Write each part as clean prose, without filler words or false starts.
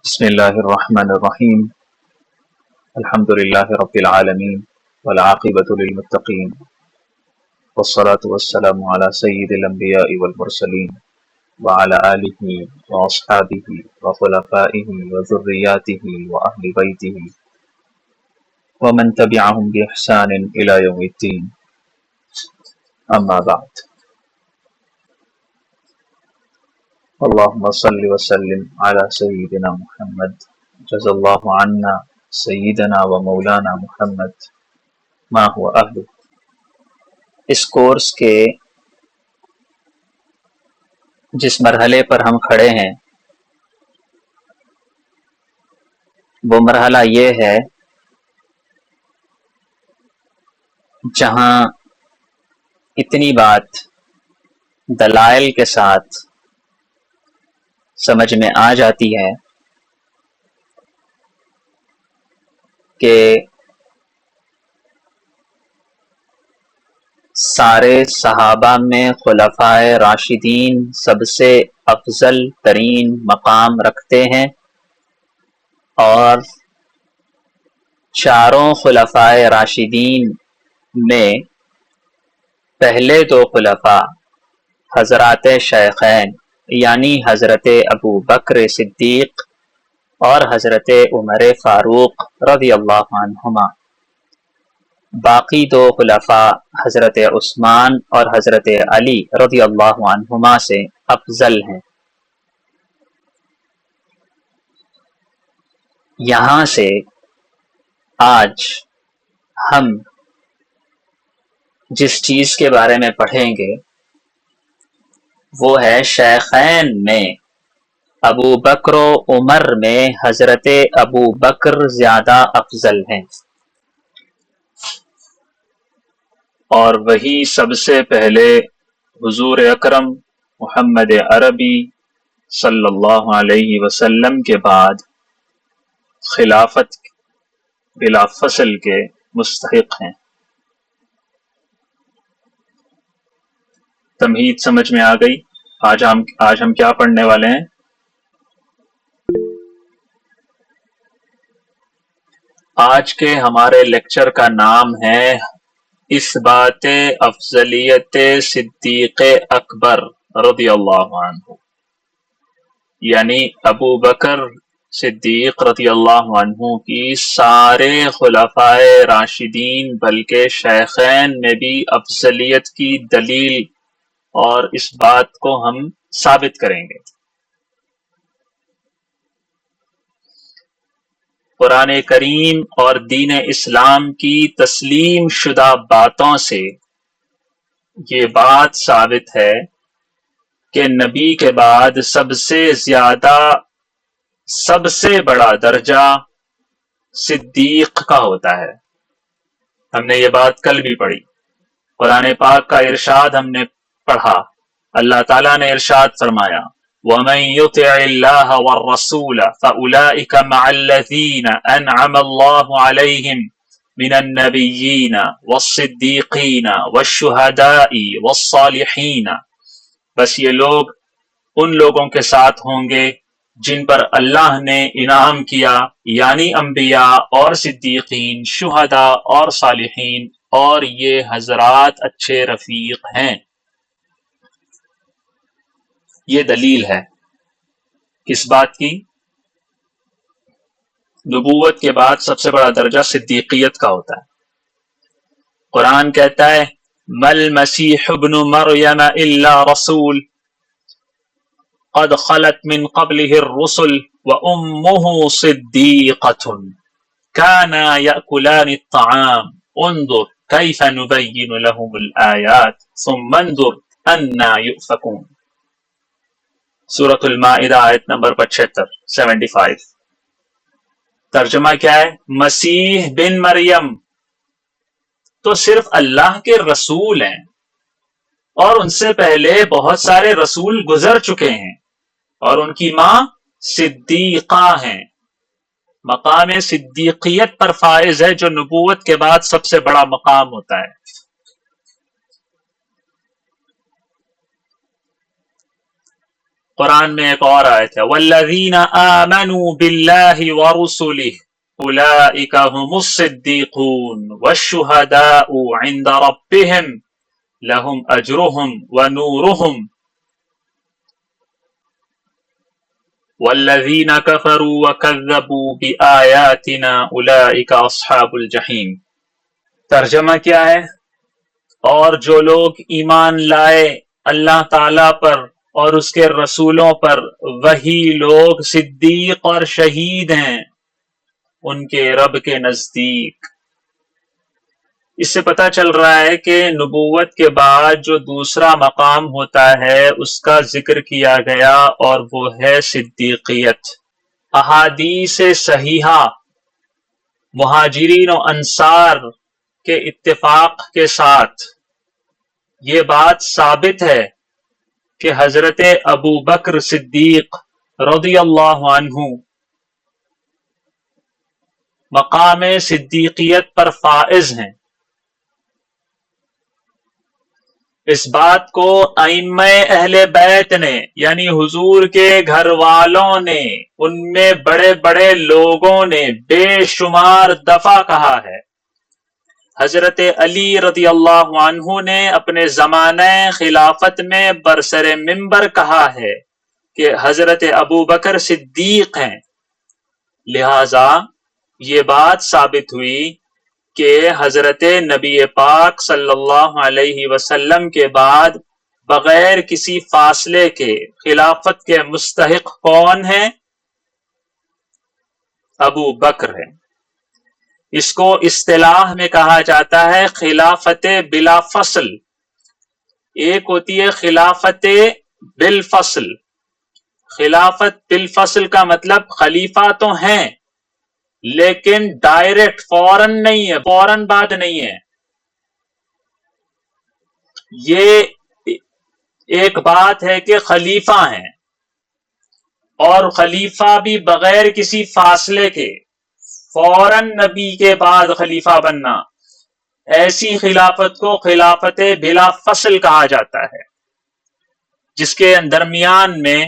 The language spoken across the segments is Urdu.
بسم الله الرحمن الرحيم. الحمد لله رب العالمين والعاقبة للمتقين والصلاة والسلام على سيد الأنبياء والمرسلين وعلى آله وأصحابه وخلفائه وذرياته وأهل بيته ومن تبعهم بإحسان إلى يوم الدين. أما بعد، اللهم صل وسلم على سيدنا محمد. جزا الله عنا سیدنا و مولانا محمد ما هو اہل. اس کورس کے جس مرحلے پر ہم کھڑے ہیں وہ مرحلہ یہ ہے جہاں اتنی بات دلائل کے ساتھ سمجھ میں آ جاتی ہے کہ سارے صحابہ میں خلفائے راشدین سب سے افضل ترین مقام رکھتے ہیں، اور چاروں خلفائے راشدین میں پہلے دو خلفاء حضرات شیخین یعنی حضرت ابو بکر صدیق اور حضرت عمر فاروق رضی اللہ عنہما، باقی دو خلفاء حضرت عثمان اور حضرت علی رضی اللہ عنہما سے افضل ہیں۔ یہاں سے آج ہم جس چیز کے بارے میں پڑھیں گے وہ ہے شیخین میں ابو بکر و عمر میں حضرت ابو بکر زیادہ افضل ہیں، اور وہی سب سے پہلے حضور اکرم محمد عربی صلی اللہ علیہ وسلم کے بعد خلافت بلا فصل کے مستحق ہیں۔ تمہید سمجھ میں آ گئی؟ آج ہم کیا پڑھنے والے ہیں؟ آج کے ہمارے لیکچر کا نام ہے اثبات افضلیت صدیق اکبر رضی اللہ عنہ، یعنی ابو بکر صدیق رضی اللہ عنہ کی سارے خلفائے راشدین بلکہ شیخین میں بھی افضلیت کی دلیل، اور اس بات کو ہم ثابت کریں گے۔ قرآن کریم اور دین اسلام کی تسلیم شدہ باتوں سے یہ بات ثابت ہے کہ نبی کے بعد سب سے بڑا درجہ صدیق کا ہوتا ہے۔ ہم نے یہ بات کل بھی پڑھی، قرآن پاک کا ارشاد ہم نے پڑھا، اللہ تعالیٰ نے ارشاد فرمایا وَمَن يُطِعِ اللَّهَ وَالرَّسُولَ فَأُولَئِكَ مَعَ الَّذِينَ أَنْعَمَ اللَّهُ عَلَيْهِمْ مِنَ النَّبِيِّينَ وَالصِّدِّيقِينَ وَالشُّهَدَاءِ وَالصَّالِحِينَ، بس یہ لوگ ان لوگوں کے ساتھ ہوں گے جن پر اللہ نے انعام کیا، یعنی انبیاء اور صدیقین، شہداء اور صالحین، اور یہ حضرات اچھے رفیق ہیں۔ یہ دلیل ہے کس بات کی؟ نبوت کے بعد سب سے بڑا درجہ صدیقیت کا ہوتا ہے۔ قرآن کہتا ہے مَا الْمَسِيحُ ابْنُ مَرْيَمَ إِلَّا رَسُولٌ قَدْ خَلَتْ مِنْ قَبْلِهِ الرُّسُلُ وَأُمُّهُ صِدِّيقَةٌ كَانَا يَأْكُلَانِ الطَّعَامَ انظُرْ كَيْفَ نُبَيِّنُ لَهُمُ الْآيَاتِ ثُمَّ انظُرْ أَنَّى يُؤْفَكُونَ۔ سورۃ المائدہ آیت نمبر 75۔ ترجمہ کیا ہے؟ مسیح بن مریم تو صرف اللہ کے رسول ہیں، اور ان سے پہلے بہت سارے رسول گزر چکے ہیں، اور ان کی ماں صدیقہ ہیں۔ مقام صدیقیت پر فائز ہے جو نبوت کے بعد سب سے بڑا مقام ہوتا ہے۔ قرآن میں ایک اور آیت ہے والذین آمنوا باللہ ورسلہ اولئک هم الصدیقون والشہداء عند ربهم لهم اجرهم ونورهم والذین کفروا وکذبوا بآیاتنا اولئک اصحاب الجحیم۔ ترجمہ کیا ہے؟ اور جو لوگ ایمان لائے اللہ تعالی پر اور اس کے رسولوں پر وہی لوگ صدیق اور شہید ہیں ان کے رب کے نزدیک۔ اس سے پتہ چل رہا ہے کہ نبوت کے بعد جو دوسرا مقام ہوتا ہے اس کا ذکر کیا گیا اور وہ ہے صدیقیت۔ احادیث صحیحہ مہاجرین و انصار کے اتفاق کے ساتھ یہ بات ثابت ہے کہ حضرت ابو بکر صدیق رضی اللہ عنہ مقام صدیقیت پر فائز ہیں۔ اس بات کو ائمہ اہل بیت نے یعنی حضور کے گھر والوں نے، ان میں بڑے بڑے لوگوں نے بے شمار دفعہ کہا ہے۔ حضرت علی رضی اللہ عنہ نے اپنے زمانہ خلافت میں برسر منبر کہا ہے کہ حضرت ابو بکر صدیق ہیں، لہذا یہ بات ثابت ہوئی کہ حضرت نبی پاک صلی اللہ علیہ وسلم کے بعد بغیر کسی فاصلے کے خلافت کے مستحق کون ہیں؟ ابو بکر ہیں۔ اس کو اصطلاح میں کہا جاتا ہے خلافت بلا فصل۔ ایک ہوتی ہے خلافت بالفصل۔ خلافت بالفصل کا مطلب خلیفہ تو ہیں لیکن ڈائریکٹ فوراً نہیں ہے، فوراً بعد نہیں ہے۔ یہ ایک بات ہے کہ خلیفہ ہیں اور خلیفہ بھی بغیر کسی فاصلے کے فوراً نبی کے بعد خلیفہ بننا، ایسی خلافت کو خلافت بلا فصل کہا جاتا ہے، جس کے درمیان میں،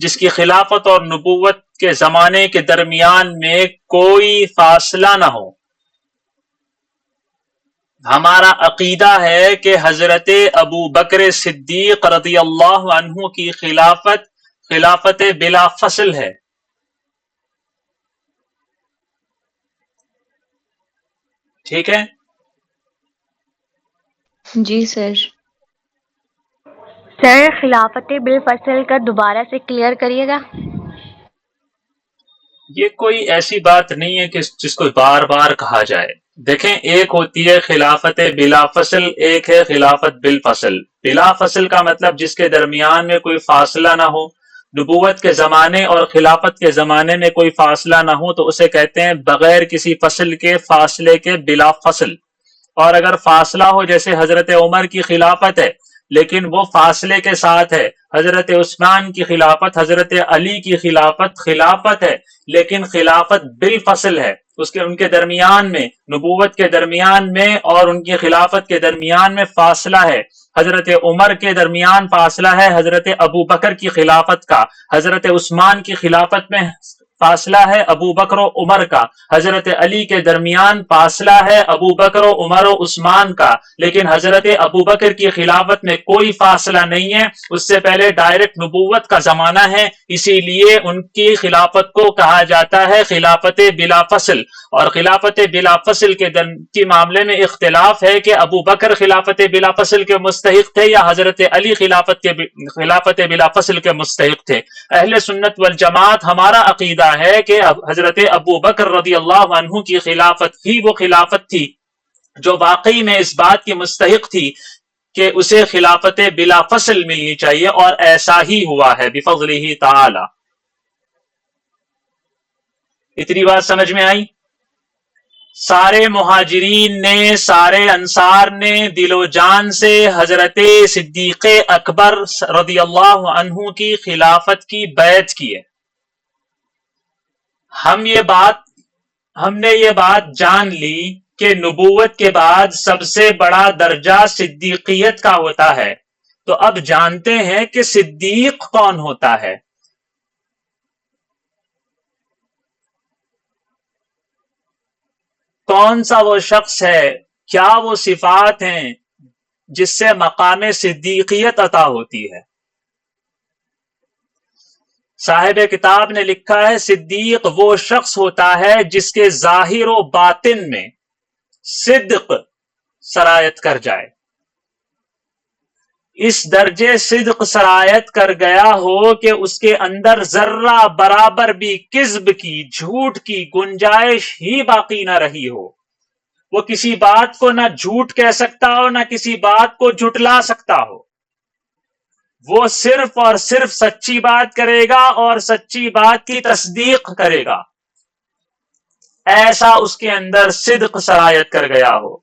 جس کی خلافت اور نبوت کے زمانے کے درمیان میں کوئی فاصلہ نہ ہو۔ ہمارا عقیدہ ہے کہ حضرت ابو بکر صدیق رضی اللہ عنہ کی خلافت خلافت بلا فصل ہے۔ ٹھیک ہے؟ جی سر۔ سر خلافت بالفصل کا دوبارہ سے کلیئر کریے گا۔ یہ کوئی ایسی بات نہیں ہے کہ جس کو بار بار کہا جائے۔ دیکھیں، ایک ہوتی ہے خلافت بلا فصل، ایک ہے خلافت بالفصل۔ بلا فصل کا مطلب جس کے درمیان میں کوئی فاصلہ نہ ہو، نبوت کے زمانے اور خلافت کے زمانے میں کوئی فاصلہ نہ ہو تو اسے کہتے ہیں بغیر کسی فصل کے، فاصلے کے بلا فصل۔ اور اگر فاصلہ ہو، جیسے حضرت عمر کی خلافت ہے لیکن وہ فاصلے کے ساتھ ہے، حضرت عثمان کی خلافت، حضرت علی کی خلافت خلافت ہے لیکن خلافت بالفصل ہے، ان کے درمیان میں، نبوت کے درمیان میں اور ان کی خلافت کے درمیان میں فاصلہ ہے۔ حضرت عمر کے درمیان فاصلہ ہے حضرت ابو بکر کی خلافت کا، حضرت عثمان کی خلافت میں فاصلہ ہے ابو بکر و عمر کا، حضرت علی کے درمیان فاصلہ ہے ابو بکر و عمر و عثمان کا، لیکن حضرت ابو بکر کی خلافت میں کوئی فاصلہ نہیں ہے، اس سے پہلے ڈائریکٹ نبوت کا زمانہ ہے، اسی لیے ان کی خلافت کو کہا جاتا ہے خلافت بلا فصل۔ اور خلافت بلا فصل کے معاملے میں اختلاف ہے کہ ابو بکر خلافت بلا فصل کے مستحق تھے یا حضرت علی خلافت بلا فصل کے مستحق تھے۔ اہل سنت والجماعت ہمارا عقیدہ ہے کہ حضرت ابو بکر رضی اللہ عنہ کی خلافت ہی وہ خلافت تھی جو واقعی میں اس بات کی مستحق تھی کہ اسے خلافت بلا فصل ملنی چاہیے، اور ایسا ہی ہوا ہے بفضلہ تعالی۔ اتنی بات سمجھ میں آئی؟ سارے مہاجرین نے، سارے انصار نے دل و جان سے حضرت صدیق اکبر رضی اللہ عنہ کی خلافت کی بیعت کی ہے۔ ہم نے یہ بات جان لی کہ نبوت کے بعد سب سے بڑا درجہ صدیقیت کا ہوتا ہے، تو اب جانتے ہیں کہ صدیق کون ہوتا ہے. کون سا وہ شخص ہے, کیا وہ صفات ہیں جس سے مقام صدیقیت عطا ہوتی ہے. صاحب کتاب نے لکھا ہے صدیق وہ شخص ہوتا ہے جس کے ظاہر و باطن میں صدق سرایت کر جائے. اس درجے صدق سرایت کر گیا ہو کہ اس کے اندر ذرہ برابر بھی کذب کی, جھوٹ کی گنجائش ہی باقی نہ رہی ہو. وہ کسی بات کو نہ جھوٹ کہہ سکتا ہو, نہ کسی بات کو جھٹلا سکتا ہو. وہ صرف اور صرف سچی بات کرے گا اور سچی بات کی تصدیق کرے گا. ایسا اس کے اندر صدق سرایت کر گیا ہو.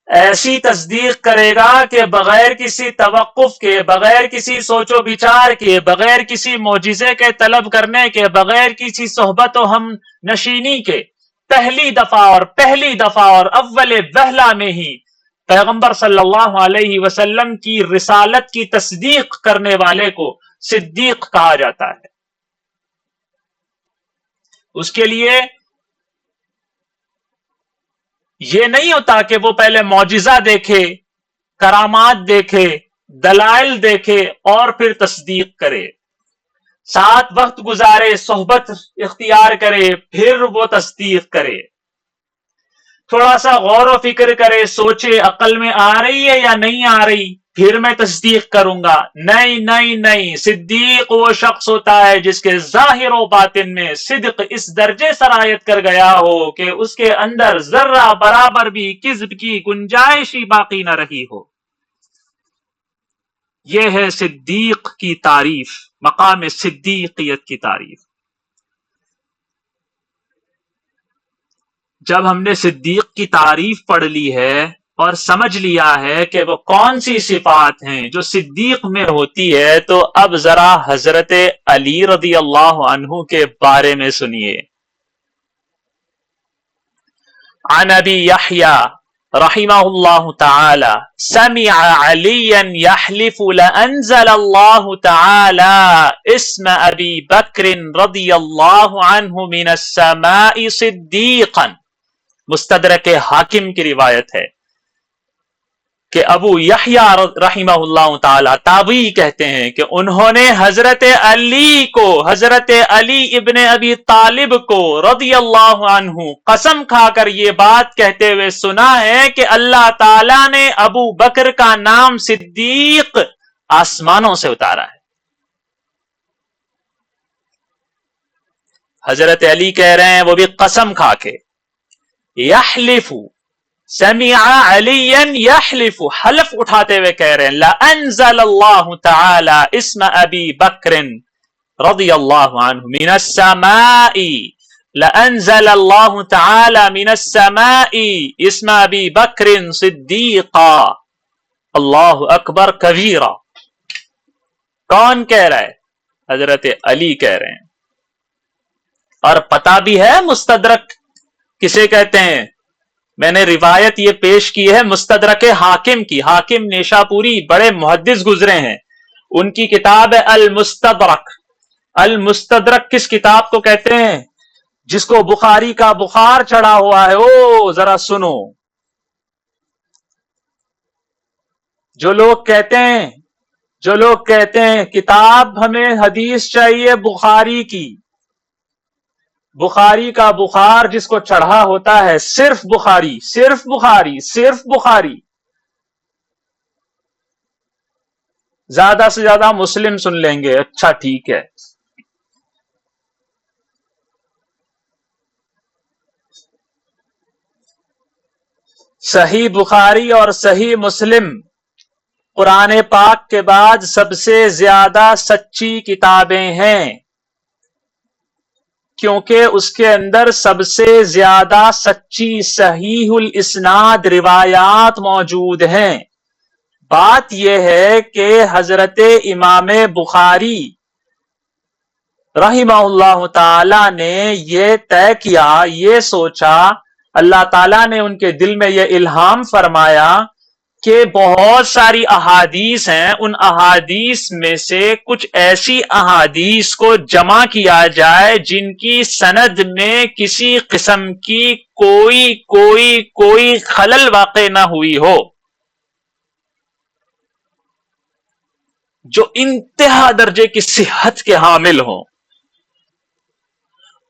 ایسی تصدیق کرے گا کہ بغیر کسی توقف کے, بغیر کسی سوچ و بچار کے, بغیر کسی معجزے کے طلب کرنے کے, بغیر کسی صحبت و ہم نشینی کے, پہلی دفعہ اور اول وہلہ میں ہی پیغمبر صلی اللہ علیہ وسلم کی رسالت کی تصدیق کرنے والے کو صدیق کہا جاتا ہے. اس کے لیے یہ نہیں ہوتا کہ وہ پہلے معجزہ دیکھے, کرامات دیکھے, دلائل دیکھے اور پھر تصدیق کرے. ساتھ وقت گزارے, صحبت اختیار کرے, پھر وہ تصدیق کرے. تھوڑا سا غور و فکر کرے, سوچے عقل میں آ رہی ہے یا نہیں آ رہی, پھر میں تصدیق کروں گا. نہیں, صدیق وہ شخص ہوتا ہے جس کے ظاہر و باطن میں صدق اس درجے سرایت کر گیا ہو کہ اس کے اندر ذرہ برابر بھی کذب کی گنجائش ہی باقی نہ رہی ہو. یہ ہے صدیق کی تعریف, مقام صدیقیت کی تعریف. جب ہم نے صدیق کی تعریف پڑھ لی ہے اور سمجھ لیا ہے کہ وہ کون سی صفات ہیں جو صدیق میں ہوتی ہے, تو اب ذرا حضرت علی رضی اللہ عنہ کے بارے میں سنیے. عن ابی یحییٰ رحمہ اللہ تعالی سمع علیا یحلف لانزل اللہ تعالی اسم ابی بکر رضی اللہ عنہ من السماء صدیقا. مستدرک حاکم کی روایت ہے کہ ابو یحییٰ رحمہ اللہ تعالی تابعی کہتے ہیں کہ انہوں نے حضرت علی ابن ابی طالب کو رضی اللہ عنہ قسم کھا کر یہ بات کہتے ہوئے سنا ہے کہ اللہ تعالی نے ابو بکر کا نام صدیق آسمانوں سے اتارا ہے. حضرت علی کہہ رہے ہیں, وہ بھی قسم کھا کے, یحلف, سمع علیا یحلف, حلف اٹھاتے ہوئے کہہ رہے ہیں, لانزل اللہ تعالی اسم ابی بکر رضی اللہ عنہ من السماء, لانزل اللہ تعالی من السماء اسم ابی بکر صدیقا. اللہ اکبر کبیرا. کون کہہ رہا ہے؟ حضرت علی کہہ رہے ہیں. اور پتہ بھی ہے مستدرک کسے کہتے ہیں؟ میں نے روایت یہ پیش کی ہے مستدرک حاکم کی. حاکم نیشاپوری بڑے محدث گزرے ہیں, ان کی کتاب ہے المستدرک. المستدرک کس کتاب کو کہتے ہیں؟ جس کو بخاری کا بخار چڑھا ہوا ہے. او ذرا سنو, جو لوگ کہتے ہیں کتاب ہمیں حدیث چاہیے بخاری کی, بخاری کا بخار جس کو چڑھا ہوتا ہے صرف بخاری, صرف بخاری, صرف بخاری. زیادہ سے زیادہ مسلم سن لیں گے, اچھا ٹھیک ہے. صحیح بخاری اور صحیح مسلم قرآن پاک کے بعد سب سے زیادہ سچی کتابیں ہیں, کیونکہ اس کے اندر سب سے زیادہ سچی صحیح الاسناد روایات موجود ہیں. بات یہ ہے کہ حضرت امام بخاری رحمہ اللہ تعالی نے یہ طے کیا, یہ سوچا, اللہ تعالیٰ نے ان کے دل میں یہ الہام فرمایا کہ بہت ساری احادیث ہیں، ان احادیث میں سے کچھ ایسی احادیث کو جمع کیا جائے جن کی سند میں کسی قسم کی کوئی خلل واقع نہ ہوئی ہو، جو انتہا درجے کی صحت کے حامل ہوں۔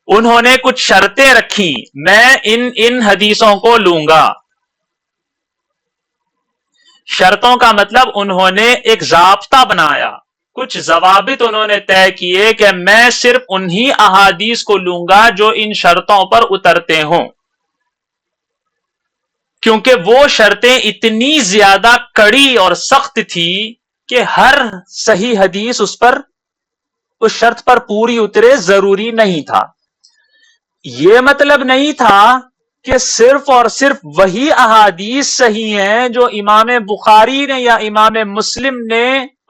انہوں نے کچھ شرطیں رکھی، میں ان حدیثوں کو لوں گا۔ شرطوں کا مطلب انہوں نے ایک ضابطہ بنایا، کچھ ضوابط انہوں نے طے کیے کہ میں صرف انہی احادیث کو لوں گا جو ان شرطوں پر اترتے ہوں، کیونکہ وہ شرطیں اتنی زیادہ کڑی اور سخت تھی کہ ہر صحیح حدیث اس شرط پر پوری اترے ضروری نہیں تھا۔ یہ مطلب نہیں تھا کہ صرف اور صرف وہی احادیث صحیح ہیں جو امام بخاری نے یا امام مسلم نے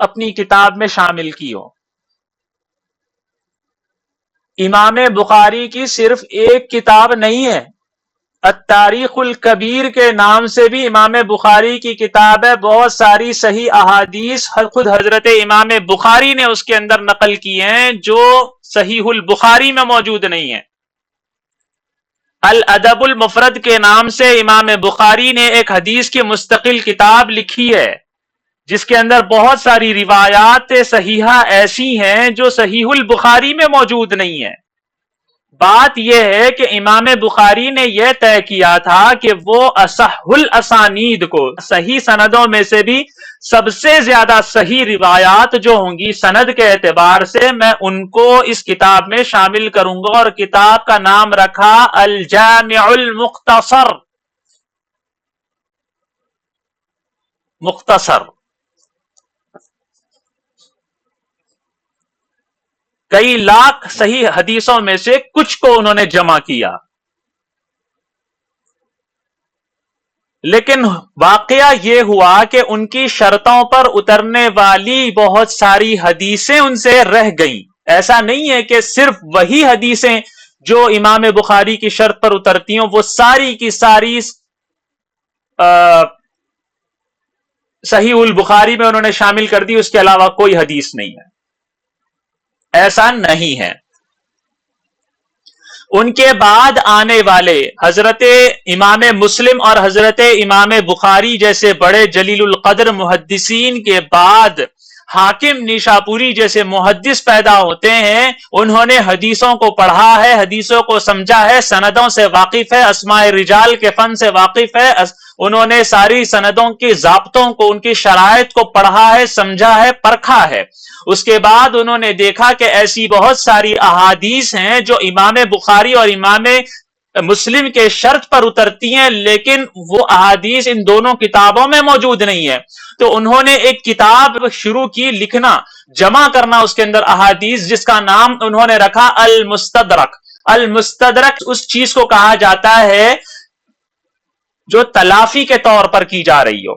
اپنی کتاب میں شامل کی ہو۔ امام بخاری کی صرف ایک کتاب نہیں ہے، التاریخ الکبیر کے نام سے بھی امام بخاری کی کتاب ہے، بہت ساری صحیح احادیث خود حضرت امام بخاری نے اس کے اندر نقل کی ہیں جو صحیح البخاری میں موجود نہیں ہیں۔ الادب المفرد کے نام سے امام بخاری نے ایک حدیث کی مستقل کتاب لکھی ہے جس کے اندر بہت ساری روایات صحیحہ ایسی ہیں جو صحیح البخاری میں موجود نہیں ہیں۔ بات یہ ہے کہ امام بخاری نے یہ طے کیا تھا کہ وہ اصح الاسانید کو، صحیح سندوں میں سے بھی سب سے زیادہ صحیح روایات جو ہوں گی سند کے اعتبار سے، میں ان کو اس کتاب میں شامل کروں گا، اور کتاب کا نام رکھا الجامع المختصر، مختصر۔ کئی لاکھ صحیح حدیثوں میں سے کچھ کو انہوں نے جمع کیا، لیکن واقعہ یہ ہوا کہ ان کی شرطوں پر اترنے والی بہت ساری حدیثیں ان سے رہ گئیں۔ ایسا نہیں ہے کہ صرف وہی حدیثیں جو امام بخاری کی شرط پر اترتی ہوں وہ ساری کی ساری صحیح البخاری میں انہوں نے شامل کر دی، اس کے علاوہ کوئی حدیث نہیں ہے، ایسا نہیں ہے۔ ان کے بعد آنے والے حضرت امام مسلم اور حضرت امام بخاری جیسے بڑے جلیل القدر محدثین کے بعد حاکم نیشاپوری جیسے محدث پیدا ہوتے ہیں، انہوں نے حدیثوں کو پڑھا ہے، حدیثوں کو سمجھا ہے، سندوں سے واقف ہے، اسماء رجال کے فن سے واقف ہے، انہوں نے ساری سندوں کے ضابطوں کو، ان کی شرائط کو پڑھا ہے، سمجھا ہے، پرکھا ہے۔ اس کے بعد انہوں نے دیکھا کہ ایسی بہت ساری احادیث ہیں جو امام بخاری اور امام مسلم کے شرط پر اترتی ہیں، لیکن وہ احادیث ان دونوں کتابوں میں موجود نہیں ہے۔ تو انہوں نے ایک کتاب شروع کی لکھنا، جمع کرنا اس کے اندر احادیث، جس کا نام انہوں نے رکھا المستدرک۔ المستدرک اس چیز کو کہا جاتا ہے جو تلافی کے طور پر کی جا رہی ہو۔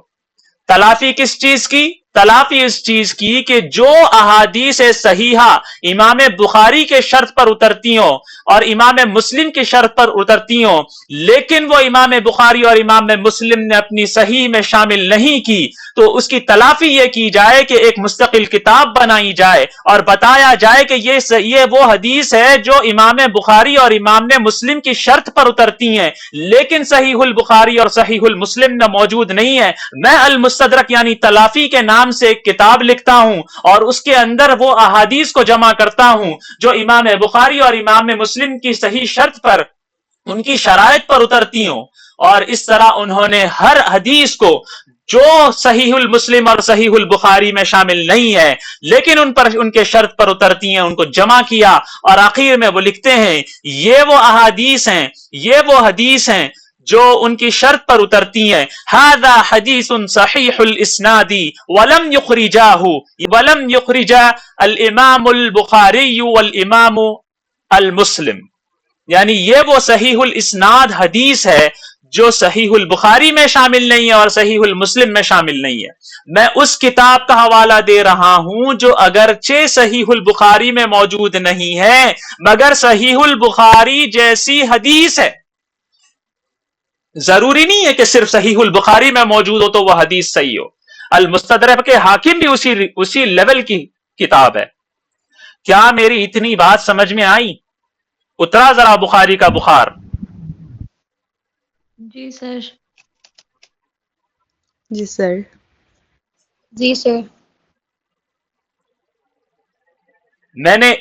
تلافی کس چیز کی؟ تلافی اس چیز کی کہ جو احادیث صحیحہ امام بخاری کے شرط پر اترتی ہوں اور امام مسلم کی شرط پر اترتی ہوں، لیکن وہ امام بخاری اور امام مسلم نے اپنی صحیح میں شامل نہیں کی، تو اس کی تلافی یہ کی جائے کہ ایک مستقل کتاب بنائی جائے اور بتایا جائے کہ یہ وہ حدیث ہے جو امام بخاری اور امام مسلم کی شرط پر اترتی ہیں، لیکن صحیح البخاری اور صحیح المسلم میں موجود نہیں ہے۔ میں المستدرک یعنی تلافی کے نام سے ایک کتاب لکھتا ہوں اور اس کے اندر وہ احادیث کو جمع کرتا ہوں جو امام بخاری اور امام مسلم کی صحیح شرط پر، ان کی شرائط پر اترتی ہوں، اور اس طرح انہوں نے ہر حدیث کو جو صحیح المسلم اور صحیح البخاری میں شامل نہیں ہے لیکن ان کے شرط پر اترتی ہیں، ان کو جمع کیا، اور آخر میں وہ لکھتے ہیں یہ وہ احادیث ہیں، یہ وہ حدیث ہیں جو ان کی شرط پر اترتی ہیں۔ ھذا حدیث صحیح الاسناد ولم یخرجہ الامام البخاری والامام المسلم، یعنی یہ وہ صحیح الاسناد حدیث ہے جو صحیح البخاری میں شامل نہیں ہے اور صحیح المسلم میں شامل نہیں ہے۔ میں اس کتاب کا حوالہ دے رہا ہوں جو اگرچہ صحیح البخاری میں موجود نہیں ہے مگر صحیح البخاری جیسی حدیث ہے۔ ضروری نہیں ہے کہ صرف صحیح البخاری میں موجود ہو تو وہ حدیث صحیح ہو. المستدرک کے حاکم بھی اسی لیول کی کتاب ہے. کیا میری اتنی بات سمجھ میں آئی؟ اترا ذرا بخاری کا بخار. جی سر. جی سر. جی سر. میں نے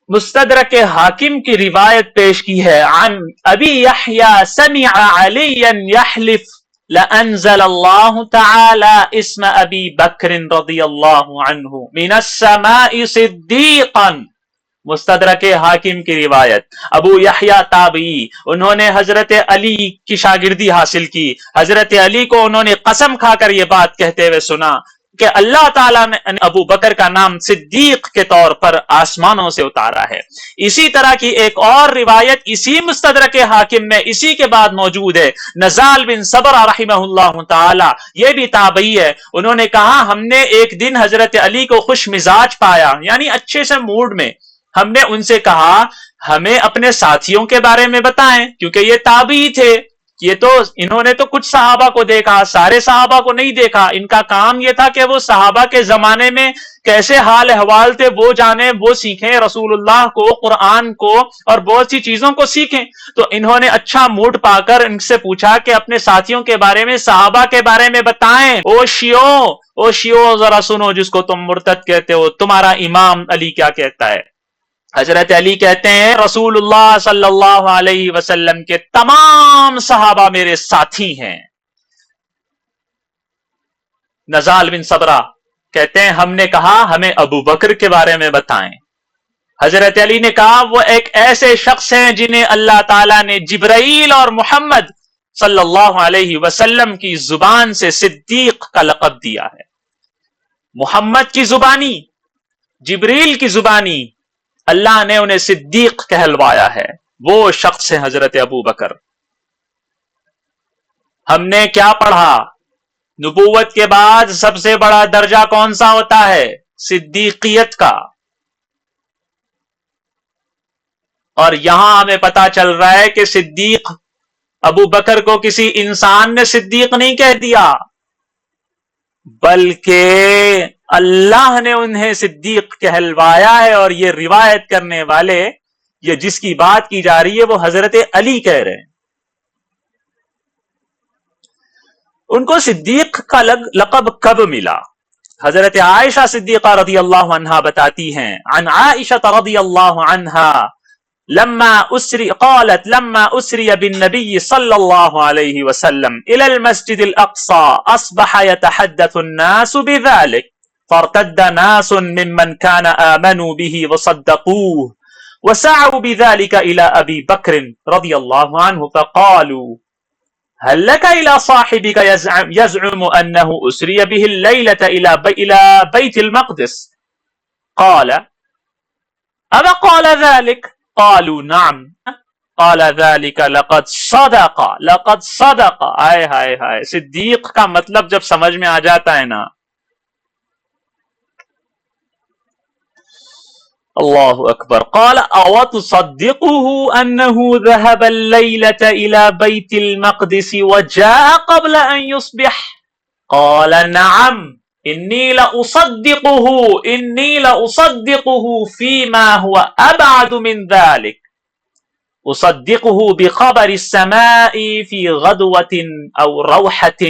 مستدرک حاکم کی روایت پیش کی ہے. عن ابی یحییٰ سمع علیا یحلف لأنزل اللہ تعالی اسم ابی بکر رضی اللہ عنہ من السماء صدیقا. مستدرک حاکم کی روایت. ابو یحییٰ تابعی، انہوں نے حضرت علی کی شاگردی حاصل کی. حضرت علی کو انہوں نے قسم کھا کر یہ بات کہتے ہوئے سنا کہ اللہ تعالیٰ نے ابو بکر کا نام صدیق کے طور پر آسمانوں سے اتارا ہے. اسی طرح کی ایک اور روایت اسی مستدرک حاکم میں اسی کے بعد موجود ہے. نزال بن صبرہ رحمہ اللہ تعالی، یہ بھی تابعی ہے. انہوں نے کہا ہم نے ایک دن حضرت علی کو خوش مزاج پایا، یعنی اچھے سے موڈ میں. ہم نے ان سے کہا ہمیں اپنے ساتھیوں کے بارے میں بتائیں، کیونکہ یہ تابعی تھے. یہ تو انہوں نے تو کچھ صحابہ کو دیکھا، سارے صحابہ کو نہیں دیکھا. ان کا کام یہ تھا کہ وہ صحابہ کے زمانے میں کیسے حال احوال تھے وہ جانیں، وہ سیکھیں، رسول اللہ کو، قرآن کو اور بہت سی چیزوں کو سیکھیں. تو انہوں نے اچھا موڈ پا کر ان سے پوچھا کہ اپنے ساتھیوں کے بارے میں، صحابہ کے بارے میں بتائیں. او شیو ذرا سنو، جس کو تم مرتد کہتے ہو، تمہارا امام علی کیا کہتا ہے. حضرت علی کہتے ہیں رسول اللہ صلی اللہ علیہ وسلم کے تمام صحابہ میرے ساتھی ہیں. نزال بن صبرہ کہتے ہیں ہم نے کہا ہمیں ابو بکر کے بارے میں بتائیں. حضرت علی نے کہا وہ ایک ایسے شخص ہیں جنہیں اللہ تعالیٰ نے جبرائیل اور محمد صلی اللہ علیہ وسلم کی زبان سے صدیق کا لقب دیا ہے. محمد کی زبانی، جبریل کی زبانی، اللہ نے انہیں صدیق کہلوایا ہے. وہ شخص ہے حضرت ابو بکر. ہم نے کیا پڑھا؟ نبوت کے بعد سب سے بڑا درجہ کون سا ہوتا ہے؟ صدیقیت کا. اور یہاں ہمیں پتا چل رہا ہے کہ صدیق، ابو بکر کو کسی انسان نے صدیق نہیں کہہ دیا، بلکہ اللہ نے انہیں صدیق کہلوایا ہے. اور یہ روایت کرنے والے، یہ جس کی بات کی جا رہی ہے وہ حضرت علی کہہ رہے ہیں. ان کو صدیق کا لقب کب ملا؟ حضرت عائشہ صدیقہ رضی اللہ عنہا بتاتی ہیں عن عائشہ رضی اللہ عنہا قالت لما اسری بالنبي صلى الله عليه وسلم الى المسجد الاقصى اصبح يتحدث الناس بذلك فارتد ناس ممن كان آمنوا به وصدقوه وسعوا بذلك الى ابي بكر رضي الله عنه فقالوا هل لك الى صاحبك يزعم انه اسري به الليلة الى بيت المقدس قال اما قال ذلك قالوا نعم قال ذلك لقد صدق. آئے ہائے ہائے، صدیق کا مطلب جب سمجھ میں آ جاتا ہے نا، اللہ اکبر. قال او تصدقه انه ذهب الليلة الى بيت المقدس وجاء قبل ان يصبح قال نعم انی لأصدقه فيما هو ابعد من ذلك اصدقه بخبر السماء في غدوة او روحة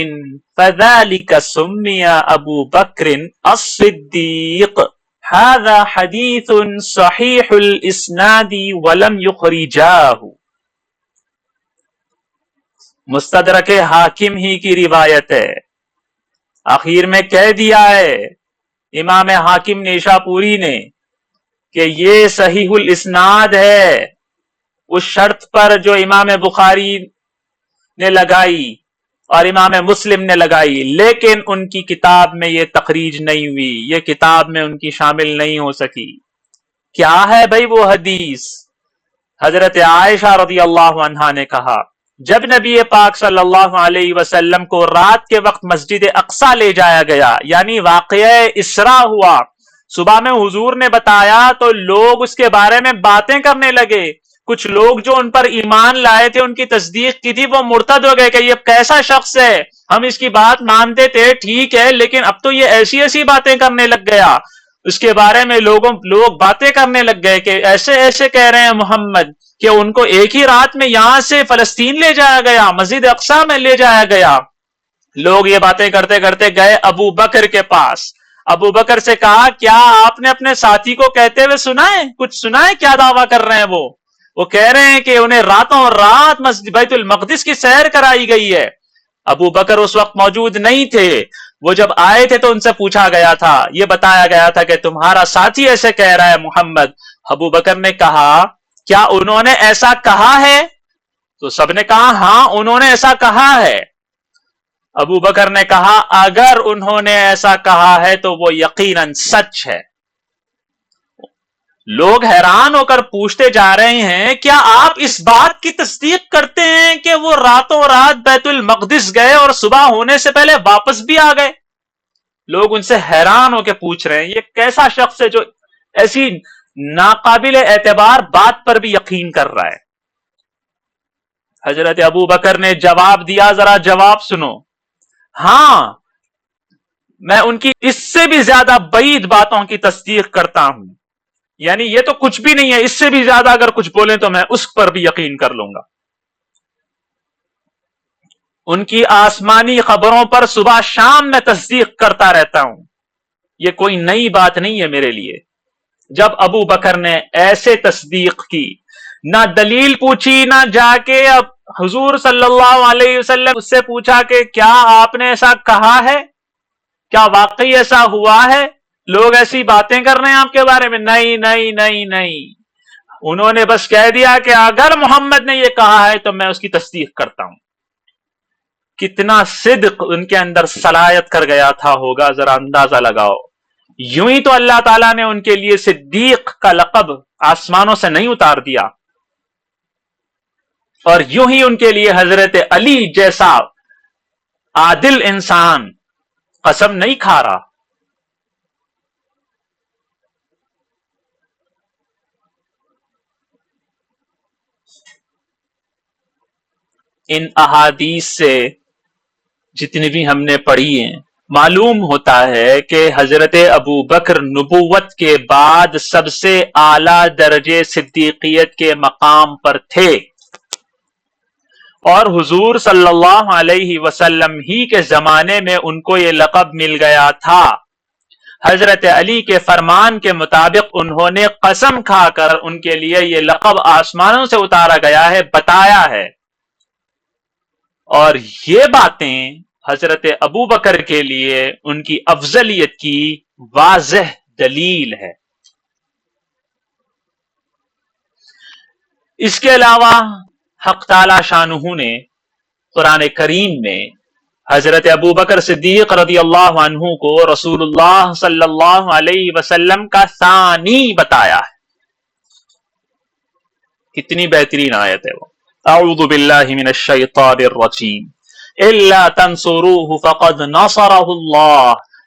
فذلك سمي ابو بکر الصدیق. هذا حدیث صحیح الاسناد ولم یخرجاه. مستدرک حاکم ہی کی روایت ہے. آخر میں کہہ دیا ہے امام حاکم نیشا پوری نے کہ یہ صحیح الاسناد ہے اس شرط پر جو امام بخاری نے لگائی اور امام مسلم نے لگائی، لیکن ان کی کتاب میں یہ تخریج نہیں ہوئی، یہ کتاب میں ان کی شامل نہیں ہو سکی. کیا ہے بھائی وہ حدیث؟ حضرت عائشہ رضی اللہ عنہا نے کہا جب نبی پاک صلی اللہ علیہ وسلم کو رات کے وقت مسجد اقصی لے جایا گیا، یعنی واقعہ اسراء ہوا، صبح میں حضور نے بتایا تو لوگ اس کے بارے میں باتیں کرنے لگے. کچھ لوگ جو ان پر ایمان لائے تھے، ان کی تصدیق کی تھی، وہ مرتد ہو گئے کہ یہ کیسا شخص ہے، ہم اس کی بات مانتے تھے ٹھیک ہے، لیکن اب تو یہ ایسی ایسی باتیں کرنے لگ گیا. اس کے بارے میں لوگ باتیں کرنے لگ گئے کہ ایسے ایسے کہہ رہے ہیں محمد کہ ان کو ایک ہی رات میں یہاں سے فلسطین لے جایا گیا، مسجد اقصی میں لے جایا گیا. لوگ یہ باتیں کرتے کرتے گئے ابو بکر کے پاس. ابو بکر سے کہا کیا آپ نے اپنے ساتھی کو کہتے ہوئے سنا ہے، کچھ سنا ہے، کیا دعویٰ کر رہے ہیں وہ کہہ رہے ہیں کہ انہیں راتوں رات مسجد بیت المقدس کی سیر کرائی گئی ہے. ابو بکر اس وقت موجود نہیں تھے، وہ جب آئے تھے تو ان سے پوچھا گیا تھا، یہ بتایا گیا تھا کہ تمہارا ساتھی ایسے کہہ رہا ہے محمد. ابو بکر نے کہا کیا انہوں نے ایسا کہا ہے؟ تو سب نے کہا ہاں انہوں نے ایسا کہا ہے. ابو بکر نے کہا اگر انہوں نے ایسا کہا ہے تو وہ یقیناً سچ ہے. لوگ حیران ہو کر پوچھتے جا رہے ہیں کیا آپ اس بات کی تصدیق کرتے ہیں کہ وہ راتوں رات بیت المقدس گئے اور صبح ہونے سے پہلے واپس بھی آ گئے؟ لوگ ان سے حیران ہو کے پوچھ رہے ہیں یہ کیسا شخص ہے جو ایسی ناقابل اعتبار بات پر بھی یقین کر رہا ہے. حضرت ابو بکر نے جواب دیا، ذرا جواب سنو. ہاں میں ان کی اس سے بھی زیادہ بعید باتوں کی تصدیق کرتا ہوں، یعنی یہ تو کچھ بھی نہیں ہے، اس سے بھی زیادہ اگر کچھ بولیں تو میں اس پر بھی یقین کر لوں گا. ان کی آسمانی خبروں پر صبح شام میں تصدیق کرتا رہتا ہوں، یہ کوئی نئی بات نہیں ہے میرے لیے. جب ابو بکر نے ایسے تصدیق کی، نہ دلیل پوچھی، نہ جا کے اب حضور صلی اللہ علیہ وسلم اس سے پوچھا کہ کیا آپ نے ایسا کہا ہے، کیا واقعی ایسا ہوا ہے، لوگ ایسی باتیں کر رہے ہیں آپ کے بارے میں، نہیں نہیں نہیں نہیں. انہوں نے بس کہہ دیا کہ اگر محمد نے یہ کہا ہے تو میں اس کی تصدیق کرتا ہوں. کتنا صدق ان کے اندر صلاحیت کر گیا تھا ہوگا، ذرا اندازہ لگاؤ. یوں ہی تو اللہ تعالیٰ نے ان کے لیے صدیق کا لقب آسمانوں سے نہیں اتار دیا، اور یوں ہی ان کے لیے حضرت علی جیسا عادل انسان قسم نہیں کھا رہا. ان احادیث سے جتنی بھی ہم نے پڑھی ہیں معلوم ہوتا ہے کہ حضرت ابو بکر نبوت کے بعد سب سے اعلیٰ درجے صدیقیت کے مقام پر تھے، اور حضور صلی اللہ علیہ وسلم ہی کے زمانے میں ان کو یہ لقب مل گیا تھا. حضرت علی کے فرمان کے مطابق انہوں نے قسم کھا کر ان کے لیے یہ لقب آسمانوں سے اتارا گیا ہے بتایا ہے. اور یہ باتیں حضرت ابو بکر کے لیے ان کی افضلیت کی واضح دلیل ہے. اس کے علاوہ حق تعالی شانہ نے قرآن کریم میں حضرت ابو بکر صدیق رضی اللہ عنہ کو رسول اللہ صلی اللہ علیہ وسلم کا ثانی بتایا ہے. کتنی بہترین آیت ہے وہ. اعوذ باللہ من الشیطان الرجیم الا تنصروه فقد نصره الله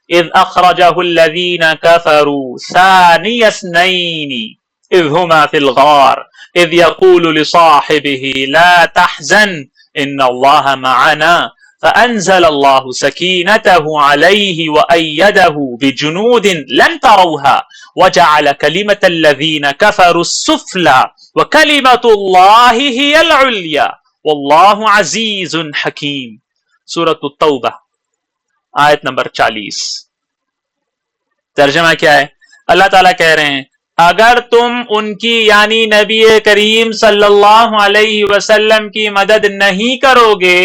اذ اخرجه الذين كفروا ثاني اثنين اذ هما في الغار اذ يقول لصاحبه لا تحزن ان الله معنا فانزل الله سكينته عليه وايده بجنود لم تروها وجعل كلمة الذين كفروا السفلى وَكَلِمَةُ اللَّهِ هِيَ الْعُلْيَا وَاللَّهُ عَزِيزٌ حَكِيمٌ. سورۃ التوبہ آیت نمبر 40. ترجمہ کیا ہے؟ اللہ تعالیٰ کہہ رہے ہیں اگر تم ان کی یعنی نبی کریم صلی اللہ علیہ وسلم کی مدد نہیں کرو گے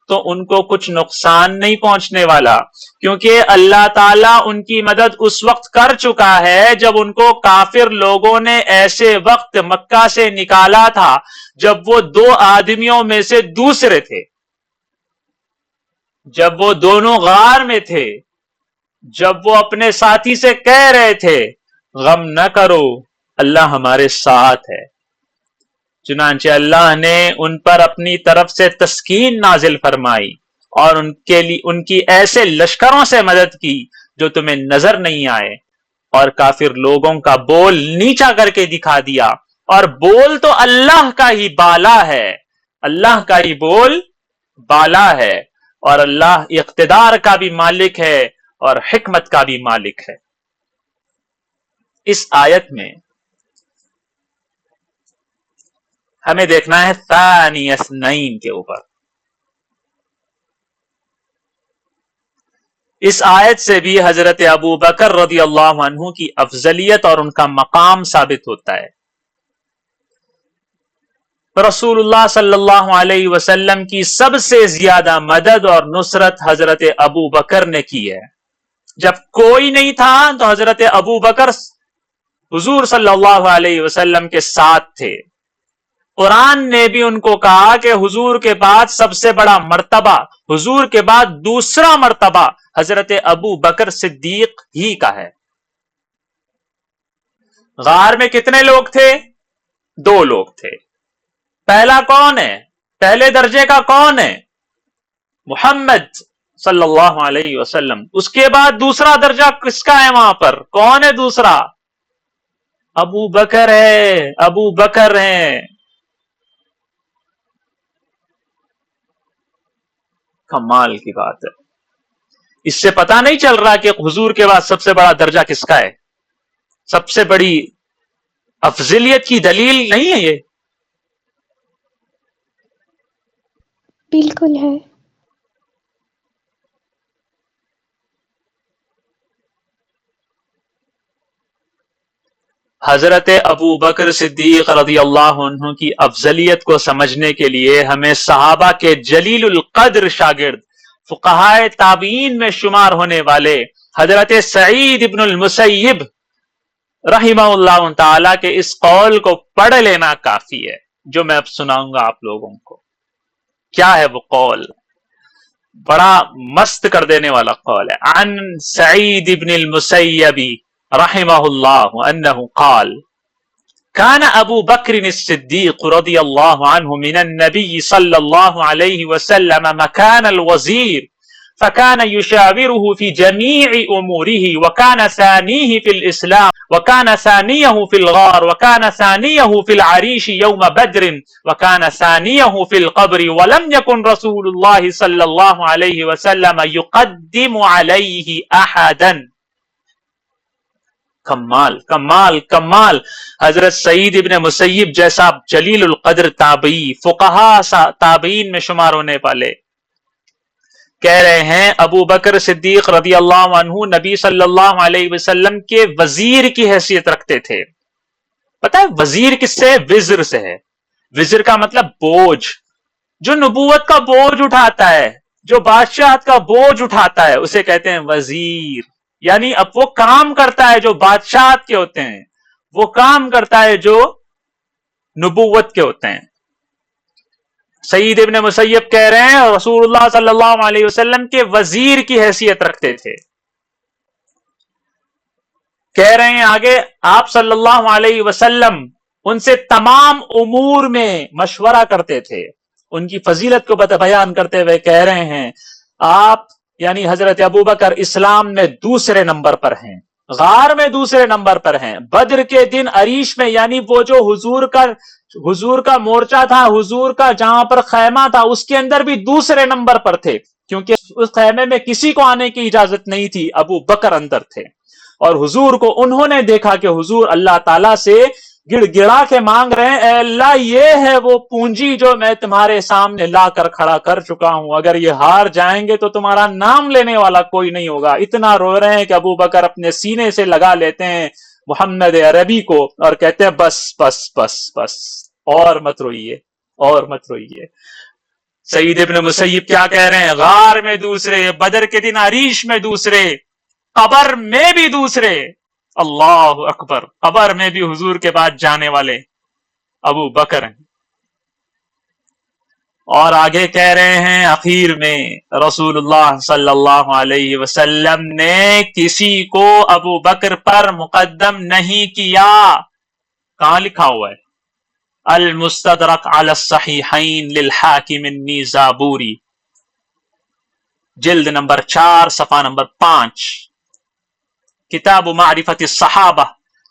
تو ان کو کچھ نقصان نہیں پہنچنے والا، کیونکہ اللہ تعالیٰ ان کی مدد اس وقت کر چکا ہے جب ان کو کافر لوگوں نے ایسے وقت مکہ سے نکالا تھا جب وہ دو آدمیوں میں سے دوسرے تھے، جب وہ دونوں غار میں تھے، جب وہ اپنے ساتھی سے کہہ رہے تھے غم نہ کرو اللہ ہمارے ساتھ ہے. چنانچہ اللہ نے ان پر اپنی طرف سے تسکین نازل فرمائی اور ان کی ایسے لشکروں سے مدد کی جو تمہیں نظر نہیں آئے، اور کافر لوگوں کا بول نیچا کر کے دکھا دیا اور بول تو اللہ کا ہی بالا ہے، اللہ کا ہی بول بالا ہے، اور اللہ اقتدار کا بھی مالک ہے اور حکمت کا بھی مالک ہے۔ اس آیت میں ہمیں دیکھنا ہے ثانی اثنین کے اوپر۔ اس آیت سے بھی حضرت ابو بکر رضی اللہ عنہ کی افضلیت اور ان کا مقام ثابت ہوتا ہے۔ رسول اللہ صلی اللہ علیہ وسلم کی سب سے زیادہ مدد اور نصرت حضرت ابو بکر نے کی ہے۔ جب کوئی نہیں تھا تو حضرت ابو بکر حضور صلی اللہ علیہ وسلم کے ساتھ تھے۔ قرآن نے بھی ان کو کہا کہ حضور کے بعد سب سے بڑا مرتبہ، حضور کے بعد دوسرا مرتبہ حضرت ابو بکر صدیق ہی کا ہے۔ غار میں کتنے لوگ تھے؟ 2 لوگ تھے۔ پہلا کون ہے؟ پہلے درجے کا کون ہے؟ محمد صلی اللہ علیہ وسلم۔ اس کے بعد دوسرا درجہ کس کا ہے وہاں پر؟ کون ہے دوسرا؟ ابو بکر ہے، ابو بکر ہیں۔ کمال کی بات ہے۔ اس سے پتہ نہیں چل رہا کہ حضور کے بعد سب سے بڑا درجہ کس کا ہے؟ سب سے بڑی افضلیت کی دلیل نہیں ہے یہ؟ بالکل ہے۔ حضرت ابو بکر صدیق رضی اللہ عنہ کی افضلیت کو سمجھنے کے لیے ہمیں صحابہ کے جلیل القدر شاگرد، فقہائے تابعین میں شمار ہونے والے حضرت سعید ابن المسیب رحمہ اللہ تعالی کے اس قول کو پڑھ لینا کافی ہے جو میں اب سناؤں گا آپ لوگوں کو۔ کیا ہے وہ قول؟ بڑا مست کر دینے والا قول ہے۔ عن سعید ابن المسیب رحمہ اللہ انہ قال كان ابو بکر الصدیق رضی اللہ عنہ من النبی صلی اللہ علیہ وسلم مکان الوزیر فكان يشاوره في جميع اموره وكان ثانيه في الاسلام وكان ثانيه في الغار وكان ثانيه في العريش يوم بدر وكان ثانيه في القبر ولم يكن رسول الله صلى الله عليه وسلم يقدم عليه احدا۔ کمال کمال کمال۔ حضرت سعید ابن مسیب جیسا جلیل القدر تابعی، فقہا تابعین میں شمار ہونے والے، کہہ رہے ہیں ابو بکر صدیق رضی اللہ عنہ نبی صلی اللہ علیہ وسلم کے وزیر کی حیثیت رکھتے تھے۔ پتہ ہے وزیر کس سے؟ وزر سے ہے۔ وزر کا مطلب بوجھ، جو نبوت کا بوجھ اٹھاتا ہے، جو بادشاہت کا بوجھ اٹھاتا ہے اسے کہتے ہیں وزیر۔ یعنی اب وہ کام کرتا ہے جو بادشاہت کے ہوتے ہیں، وہ کام کرتا ہے جو نبوت کے ہوتے ہیں۔ سعید ابن مسیب کہہ رہے ہیں رسول اللہ صلی اللہ علیہ وسلم کے وزیر کی حیثیت رکھتے تھے۔ کہہ رہے ہیں آگے آپ صلی اللہ علیہ وسلم ان سے تمام امور میں مشورہ کرتے تھے۔ ان کی فضیلت کو بیان کرتے ہوئے کہہ رہے ہیں آپ یعنی حضرت ابو بکر اسلام میں دوسرے نمبر پر ہیں، غار میں دوسرے نمبر پر ہیں، بدر کے دن عریش میں یعنی وہ جو حضور کا مورچہ تھا، حضور کا جہاں پر خیمہ تھا اس کے اندر بھی دوسرے نمبر پر تھے، کیونکہ اس خیمے میں کسی کو آنے کی اجازت نہیں تھی، ابو بکر اندر تھے۔ اور حضور کو انہوں نے دیکھا کہ حضور اللہ تعالیٰ سے گڑ گڑا کے مانگ رہے ہیں، اے اللہ یہ ہے وہ پونجی جو میں تمہارے سامنے لا کر کھڑا کر چکا ہوں، اگر یہ ہار جائیں گے تو تمہارا نام لینے والا کوئی نہیں ہوگا۔ اتنا رو رہے ہیں کہ ابو بکر اپنے سینے سے لگا لیتے ہیں محمد عربی کو اور کہتے ہیں بس بس بس بس، اور مت روئیے اور مت روئیے۔ سعید ابن مسیب کیا کہہ رہے ہیں؟ غار میں دوسرے، بدر کے دن عریش میں دوسرے، قبر میں بھی دوسرے۔ اللہ اکبر، قبر میں بھی حضور کے بعد جانے والے ابو بکر ہیں۔ اور آگے کہہ رہے ہیں اخیر میں رسول اللہ صلی اللہ علیہ وسلم نے کسی کو ابو بکر پر مقدم نہیں کیا۔ کہاں لکھا ہوا ہے؟ المستدرک علی الصحیحین للحاکم النیزابوری، جلد نمبر 4 صفحہ نمبر 5، کتاب معرفت الصحابہ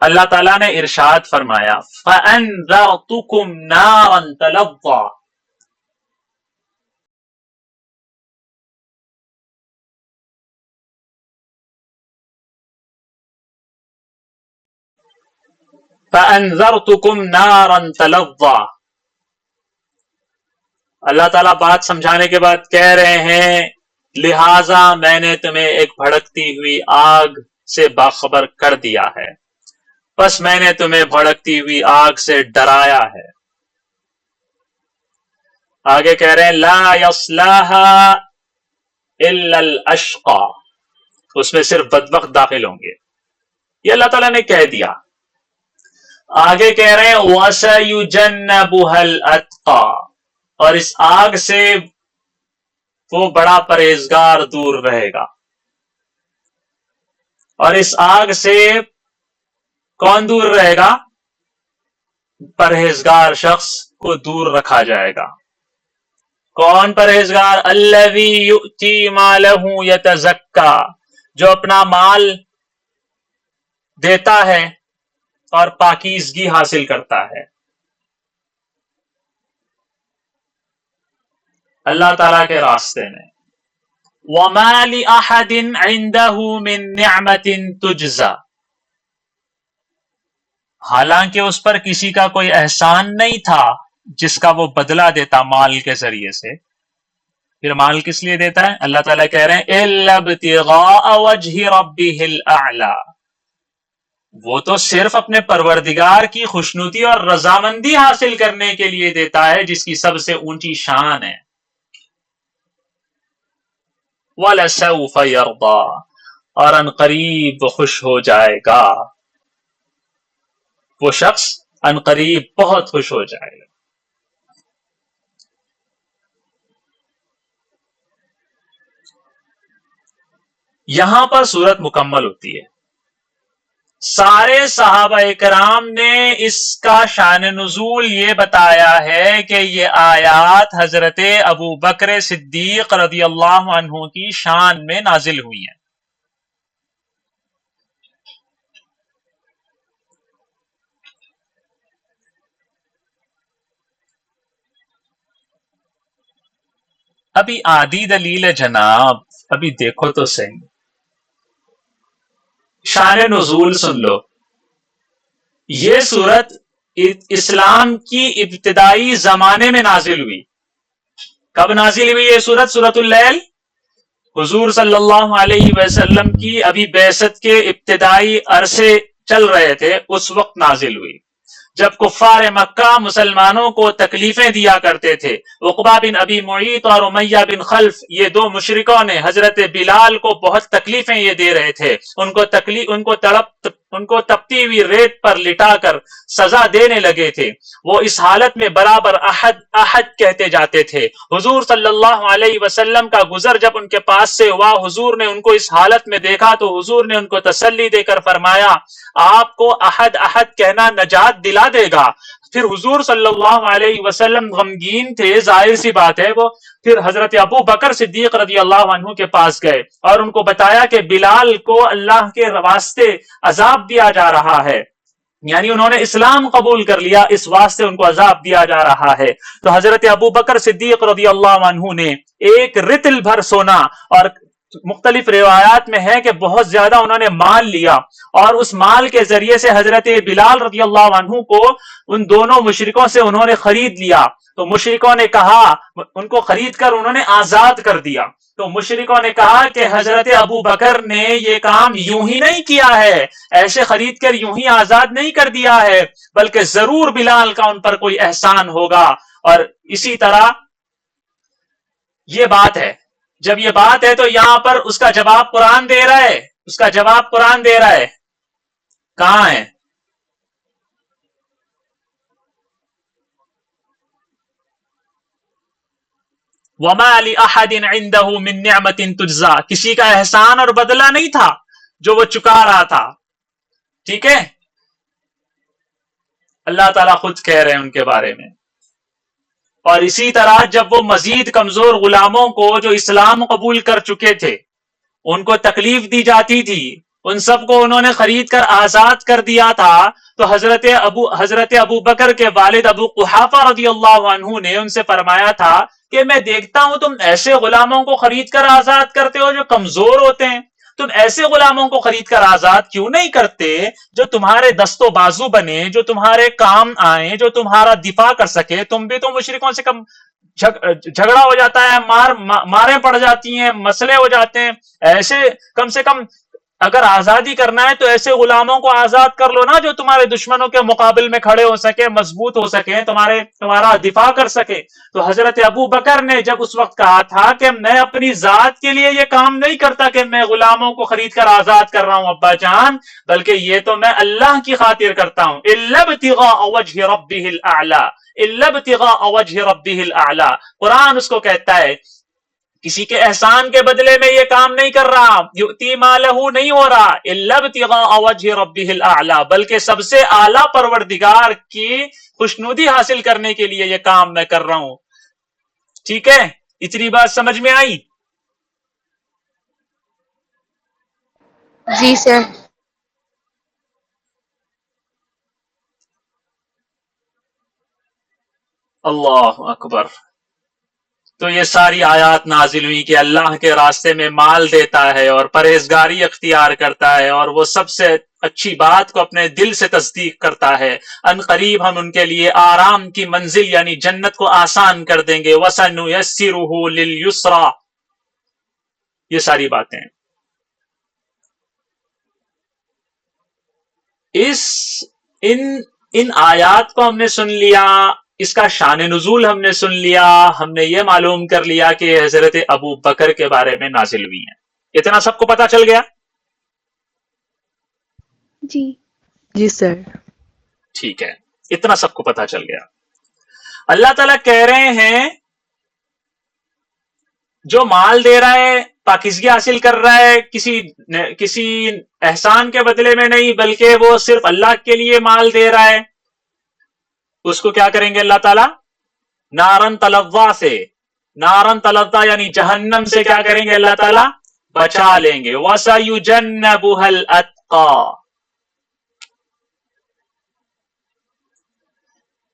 اللہ تعالیٰ نے ارشاد فرمایا فَأَنذَرْتُكُمْ نَارًا تَلَظَّىٰ، فَأَنذَرْتُكُمْ نَارًا تَلَظَّىٰ، اللہ تعالیٰ بات سمجھانے کے بعد کہہ رہے ہیں لہذا میں نے تمہیں ایک بھڑکتی ہوئی آگ سے باخبر کر دیا ہے، بس میں نے تمہیں بھڑکتی ہوئی آگ سے ڈرایا ہے۔ آگے کہہ رہے ہیں لا یصلاھا الا الاشقى، اس میں صرف بدبخت داخل ہوں گے، یہ اللہ تعالیٰ نے کہہ دیا۔ آگے کہہ رہے ہیں وَسَيُجَنَّبُهَا الْأَتْقَى، اور اس آگ سے وہ بڑا پرہیزگار دور رہے گا۔ اور اس آگ سے کون دور رہے گا؟ پرہیزگار شخص کو دور رکھا جائے گا۔ کون پرہیزگار؟ الذی یؤتی مالہ یتزکا، جو اپنا مال دیتا ہے اور پاکیزگی حاصل کرتا ہے۔ اللہ تعالیٰ کے راستے میں۔ وَمَا لِأَحَدٍ عِندَهُ مِن نِعْمَةٍ تُجْزَى، حالانکہ اس پر کسی کا کوئی احسان نہیں تھا جس کا وہ بدلہ دیتا مال کے ذریعے سے۔ پھر مال کس لیے دیتا ہے؟ اللہ تعالیٰ کہہ رہے ہیں إِلَّا ابْتِغَاءَ وَجْهِ رَبِّهِ الْأَعْلَى، وہ تو صرف اپنے پروردگار کی خوشنودی اور رضامندی حاصل کرنے کے لیے دیتا ہے جس کی سب سے اونچی شان ہے۔ وَلَسَوْفَ يَرْضَىٰ، اور ان قریب خوش ہو جائے گا، وہ شخص ان قریب بہت خوش ہو جائے گا۔ یہاں پر صورت مکمل ہوتی ہے۔ سارے صحابہ کرام نے اس کا شان نزول یہ بتایا ہے کہ یہ آیات حضرت ابو بکر صدیق رضی اللہ عنہ کی شان میں نازل ہوئی ہیں۔ ابھی آدھی دلیل ہے جناب، ابھی دیکھو تو صحیح، شان نزول سن لو۔ یہ صورت اسلام کی ابتدائی زمانے میں نازل ہوئی۔ کب نازل ہوئی یہ صورت؟ سورۃ اللیل حضور صلی اللہ علیہ وسلم کی ابھی بعثت کے ابتدائی عرصے چل رہے تھے، اس وقت نازل ہوئی، جب کفار مکہ مسلمانوں کو تکلیفیں دیا کرتے تھے۔ عقبہ بن ابی معیط اور امیہ بن خلف، یہ دو مشرکوں نے حضرت بلال کو بہت تکلیفیں یہ دے رہے تھے، ان کو تپتی ہوئی ریت پر لٹا کر سزا دینے لگے تھے۔ وہ اس حالت میں برابر احد احد کہتے جاتے تھے۔ حضور صلی اللہ علیہ وسلم کا گزر جب ان کے پاس سے ہوا، حضور نے ان کو اس حالت میں دیکھا تو حضور نے ان کو تسلی دے کر فرمایا آپ کو احد احد کہنا نجات دلا دے گا۔ پھر حضور صلی اللہ علیہ وسلم غمگین تھے، ظاہر سی بات ہے، وہ پھر حضرت ابو بکر صدیق رضی اللہ عنہ کے پاس گئے اور ان کو بتایا کہ بلال کو اللہ کے واسطے عذاب دیا جا رہا ہے، یعنی انہوں نے اسلام قبول کر لیا، اس واسطے ان کو عذاب دیا جا رہا ہے۔ تو حضرت ابو بکر صدیق رضی اللہ عنہ نے ایک رتل بھر سونا، اور مختلف روایات میں ہے کہ بہت زیادہ انہوں نے مال لیا، اور اس مال کے ذریعے سے حضرت بلال رضی اللہ عنہ کو ان دونوں مشرکوں سے انہوں نے خرید لیا۔ تو مشرکوں نے کہا، ان کو خرید کر انہوں نے آزاد کر دیا۔ تو مشرکوں نے کہا کہ حضرت ابو بکر نے یہ کام یوں ہی نہیں کیا ہے، ایسے خرید کر یوں ہی آزاد نہیں کر دیا ہے، بلکہ ضرور بلال کا ان پر کوئی احسان ہوگا۔ اور اسی طرح یہ بات ہے، جب یہ بات ہے تو یہاں پر اس کا جواب قرآن دے رہا ہے، اس کا جواب قرآن دے رہا ہے، کہاں ہے؟ وَمَا لِأَحَدٍ عِندَهُ مِن نِعْمَةٍ تُجْزَىٰ، کسی کا احسان اور بدلہ نہیں تھا جو وہ چکا رہا تھا۔ ٹھیک ہے، اللہ تعالیٰ خود کہہ رہے ہیں ان کے بارے میں۔ اور اسی طرح جب وہ مزید کمزور غلاموں کو جو اسلام قبول کر چکے تھے ان کو تکلیف دی جاتی تھی ان سب کو انہوں نے خرید کر آزاد کر دیا تھا. تو حضرت ابو بکر کے والد ابو قحافہ رضی اللہ عنہ نے ان سے فرمایا تھا کہ میں دیکھتا ہوں تم ایسے غلاموں کو خرید کر آزاد کرتے ہو جو کمزور ہوتے ہیں، تم ایسے غلاموں کو خرید کر آزاد کیوں نہیں کرتے جو تمہارے دست و بازو بنے، جو تمہارے کام آئیں، جو تمہارا دفاع کر سکے. تم بھی تو مشرکوں سے کم جھگڑا ہو جاتا ہے، ماریں پڑ جاتی ہیں، مسئلے ہو جاتے ہیں. ایسے کم سے کم اگر آزادی کرنا ہے تو ایسے غلاموں کو آزاد کر لو نا جو تمہارے دشمنوں کے مقابل میں کھڑے ہو سکے، مضبوط ہو سکے، تمہارا دفاع کر سکے. تو حضرت ابو بکر نے جب اس وقت کہا تھا کہ میں اپنی ذات کے لیے یہ کام نہیں کرتا کہ میں غلاموں کو خرید کر آزاد کر رہا ہوں ابا جان، بلکہ یہ تو میں اللہ کی خاطر کرتا ہوں. الا ابتغاء وجه ربه الاعلى، الا ابتغاء وجه ربه الاعلى. قرآن اس کو کہتا ہے کسی کے احسان کے بدلے میں یہ کام نہیں کر رہا، یؤتی مالہ نہیں ہو رہا، الا ابتغاء وجه ربه الاعلى، بلکہ سب سے اعلیٰ پروردگار کی خوشنودی حاصل کرنے کے لیے یہ کام میں کر رہا ہوں. ٹھیک ہے، اتنی بات سمجھ میں آئی؟ جی سر. اللہ اکبر. تو یہ ساری آیات نازل ہوئی کہ اللہ کے راستے میں مال دیتا ہے اور پرہیزگاری اختیار کرتا ہے اور وہ سب سے اچھی بات کو اپنے دل سے تصدیق کرتا ہے. ان قریب ہم ان کے لیے آرام کی منزل یعنی جنت کو آسان کر دیں گے. وَسَنُيَسِّرُهُ لِلْيُسْرَى. یہ ساری باتیں ان آیات کو ہم نے سن لیا، اس کا شان نزول ہم نے سن لیا، ہم نے یہ معلوم کر لیا کہ حضرت ابو بکر کے بارے میں نازل ہوئی ہیں. اتنا سب کو پتا چل گیا؟ جی. جی سر. ٹھیک ہے، اتنا سب کو پتا چل گیا. اللہ تعالیٰ کہہ رہے ہیں جو مال دے رہا ہے، پاکیزگی حاصل کر رہا ہے، کسی احسان کے بدلے میں نہیں، بلکہ وہ صرف اللہ کے لیے مال دے رہا ہے، اس کو کیا کریں گے اللہ تعالیٰ؟ نارن تلظا سے، نارن تلظا یعنی جہنم سے کیا کریں گے اللہ تعالیٰ؟ بچا لیں گے. وَسَيُجَنَّبُهَا الْأَتْقَى.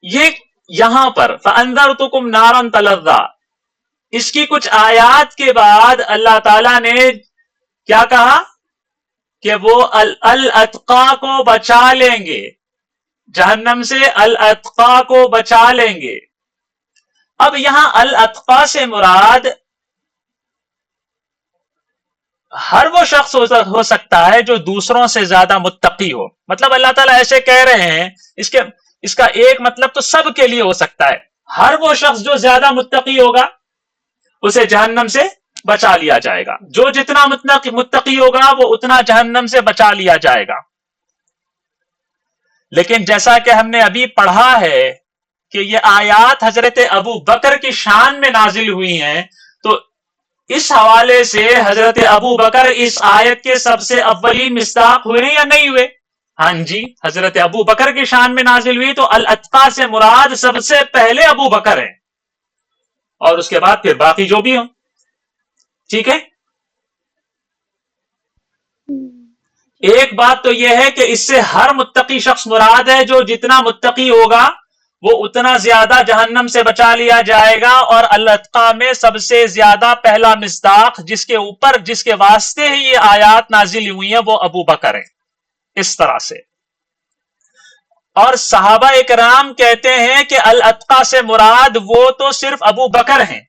یہ یہاں پر فَأَنذَرْتُكُمْ نَارًا تَلَظَّىٰ، اس کی کچھ آیات کے بعد اللہ تعالیٰ نے کیا کہا کہ وہ الاتقا کو بچا لیں گے، جہنم سے الاتقا کو بچا لیں گے. اب یہاں الاتقا سے مراد ہر وہ شخص ہو سکتا ہے جو دوسروں سے زیادہ متقی ہو. مطلب اللہ تعالیٰ ایسے کہہ رہے ہیں، اس کا ایک مطلب تو سب کے لیے ہو سکتا ہے. ہر وہ شخص جو زیادہ متقی ہوگا اسے جہنم سے بچا لیا جائے گا، جو جتنا متقی ہوگا وہ اتنا جہنم سے بچا لیا جائے گا. لیکن جیسا کہ ہم نے ابھی پڑھا ہے کہ یہ آیات حضرت ابو بکر کی شان میں نازل ہوئی ہیں، تو اس حوالے سے حضرت ابو بکر اس آیت کے سب سے اولین مصداق ہوئے یا نہیں ہوئے؟ ہاں جی، حضرت ابو بکر کی شان میں نازل ہوئی تو الاتقا سے مراد سب سے پہلے ابو بکر ہیں اور اس کے بعد پھر باقی جو بھی ہوں. ٹھیک ہے، ایک بات تو یہ ہے کہ اس سے ہر متقی شخص مراد ہے، جو جتنا متقی ہوگا وہ اتنا زیادہ جہنم سے بچا لیا جائے گا. اور الاتقا میں سب سے زیادہ پہلا مصداق جس کے اوپر جس کے واسطے ہی یہ آیات نازل ہوئی ہیں وہ ابو بکر ہیں. اس طرح سے. اور صحابہ اکرام کہتے ہیں کہ الاتقا سے مراد وہ تو صرف ابو بکر ہیں.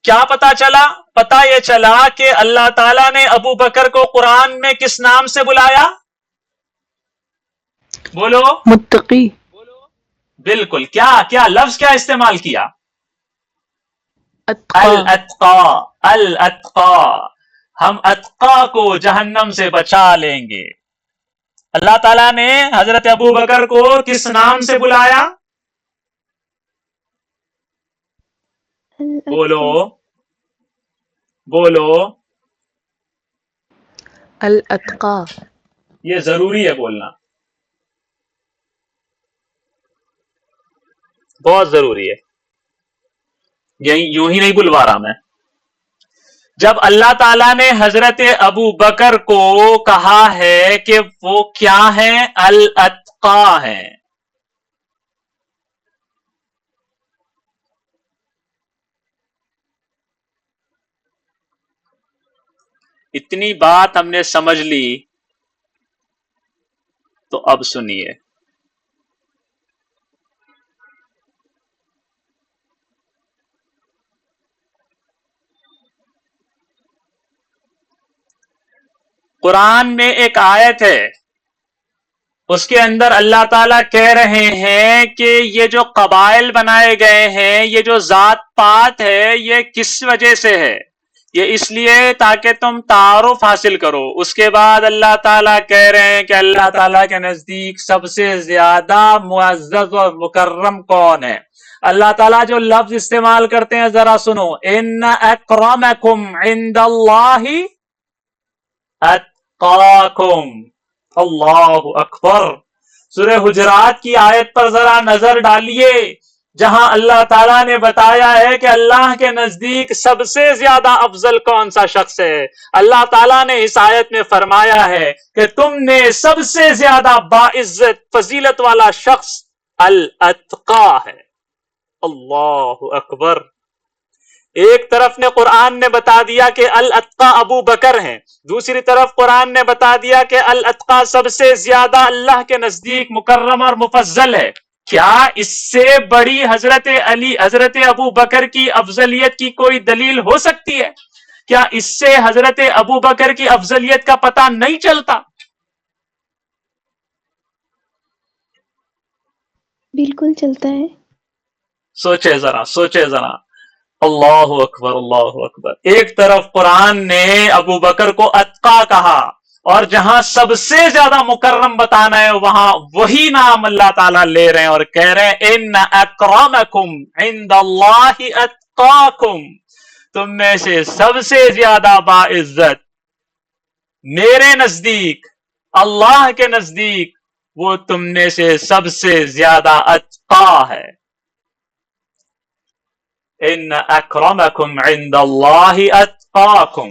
کیا پتا چلا؟ پتا یہ چلا کہ اللہ تعالیٰ نے ابو بکر کو قرآن میں کس نام سے بلایا؟ بولو. متقی. بالکل. کیا لفظ کیا استعمال کیا؟ اتقا. الاتقا. الاتقا. ہم اتقا کو جہنم سے بچا لیں گے. اللہ تعالیٰ نے حضرت ابو بکر کو کس نام سے بلایا؟ بولو. الاتقا. یہ ضروری ہے بولنا، بہت ضروری ہے، یوں ہی نہیں بلوا رہا میں. جب اللہ تعالیٰ نے حضرت ابو بکر کو کہا ہے کہ وہ کیا ہیں؟ الاتقا ہیں. اتنی بات ہم نے سمجھ لی تو اب سنیے. قرآن میں ایک آیت ہے، اس کے اندر اللہ تعالیٰ کہہ رہے ہیں کہ یہ جو قبائل بنائے گئے ہیں، یہ جو ذات پات ہے، یہ کس وجہ سے ہے؟ یہ اس لیے تاکہ تم تعارف حاصل کرو. اس کے بعد اللہ تعالیٰ کہہ رہے ہیں کہ اللہ تعالیٰ کے نزدیک سب سے زیادہ معزز اور مکرم کون ہے. اللہ تعالیٰ جو لفظ استعمال کرتے ہیں ذرا سنو، ان اکرمکم عند اللہ اتقاکم. اللہ اکبر. سورہ حجرات کی آیت پر ذرا نظر ڈالیے، جہاں اللہ تعالیٰ نے بتایا ہے کہ اللہ کے نزدیک سب سے زیادہ افضل کون سا شخص ہے. اللہ تعالیٰ نے اس آیت میں فرمایا ہے کہ تم نے سب سے زیادہ باعزت فضیلت والا شخص الاتقا ہے. اللہ اکبر. ایک طرف نے قرآن نے بتا دیا کہ الاتقا ابو بکر ہیں، دوسری طرف قرآن نے بتا دیا کہ الاتقا سب سے زیادہ اللہ کے نزدیک مکرم اور مفضل ہے. کیا اس سے بڑی حضرت علی، حضرت ابو بکر کی افضلیت کی کوئی دلیل ہو سکتی ہے؟ کیا اس سے حضرت ابو بکر کی افضلیت کا پتہ نہیں چلتا؟ بالکل چلتا ہے. سوچے ذرا، سوچے ذرا. اللہ اکبر، اللہ اکبر. ایک طرف قرآن نے ابو بکر کو اتقا کہا، اور جہاں سب سے زیادہ مکرم بتانا ہے وہاں وہی نام اللہ تعالیٰ لے رہے ہیں اور کہہ رہے ہیں ان اکرمکم عند اللہ اتقاکم. تم میں سے سب سے زیادہ باعزت میرے نزدیک، اللہ کے نزدیک، وہ تم میں سے سب سے زیادہ اتقا ہے. ان اکرمکم عند اللہ اتقاکم.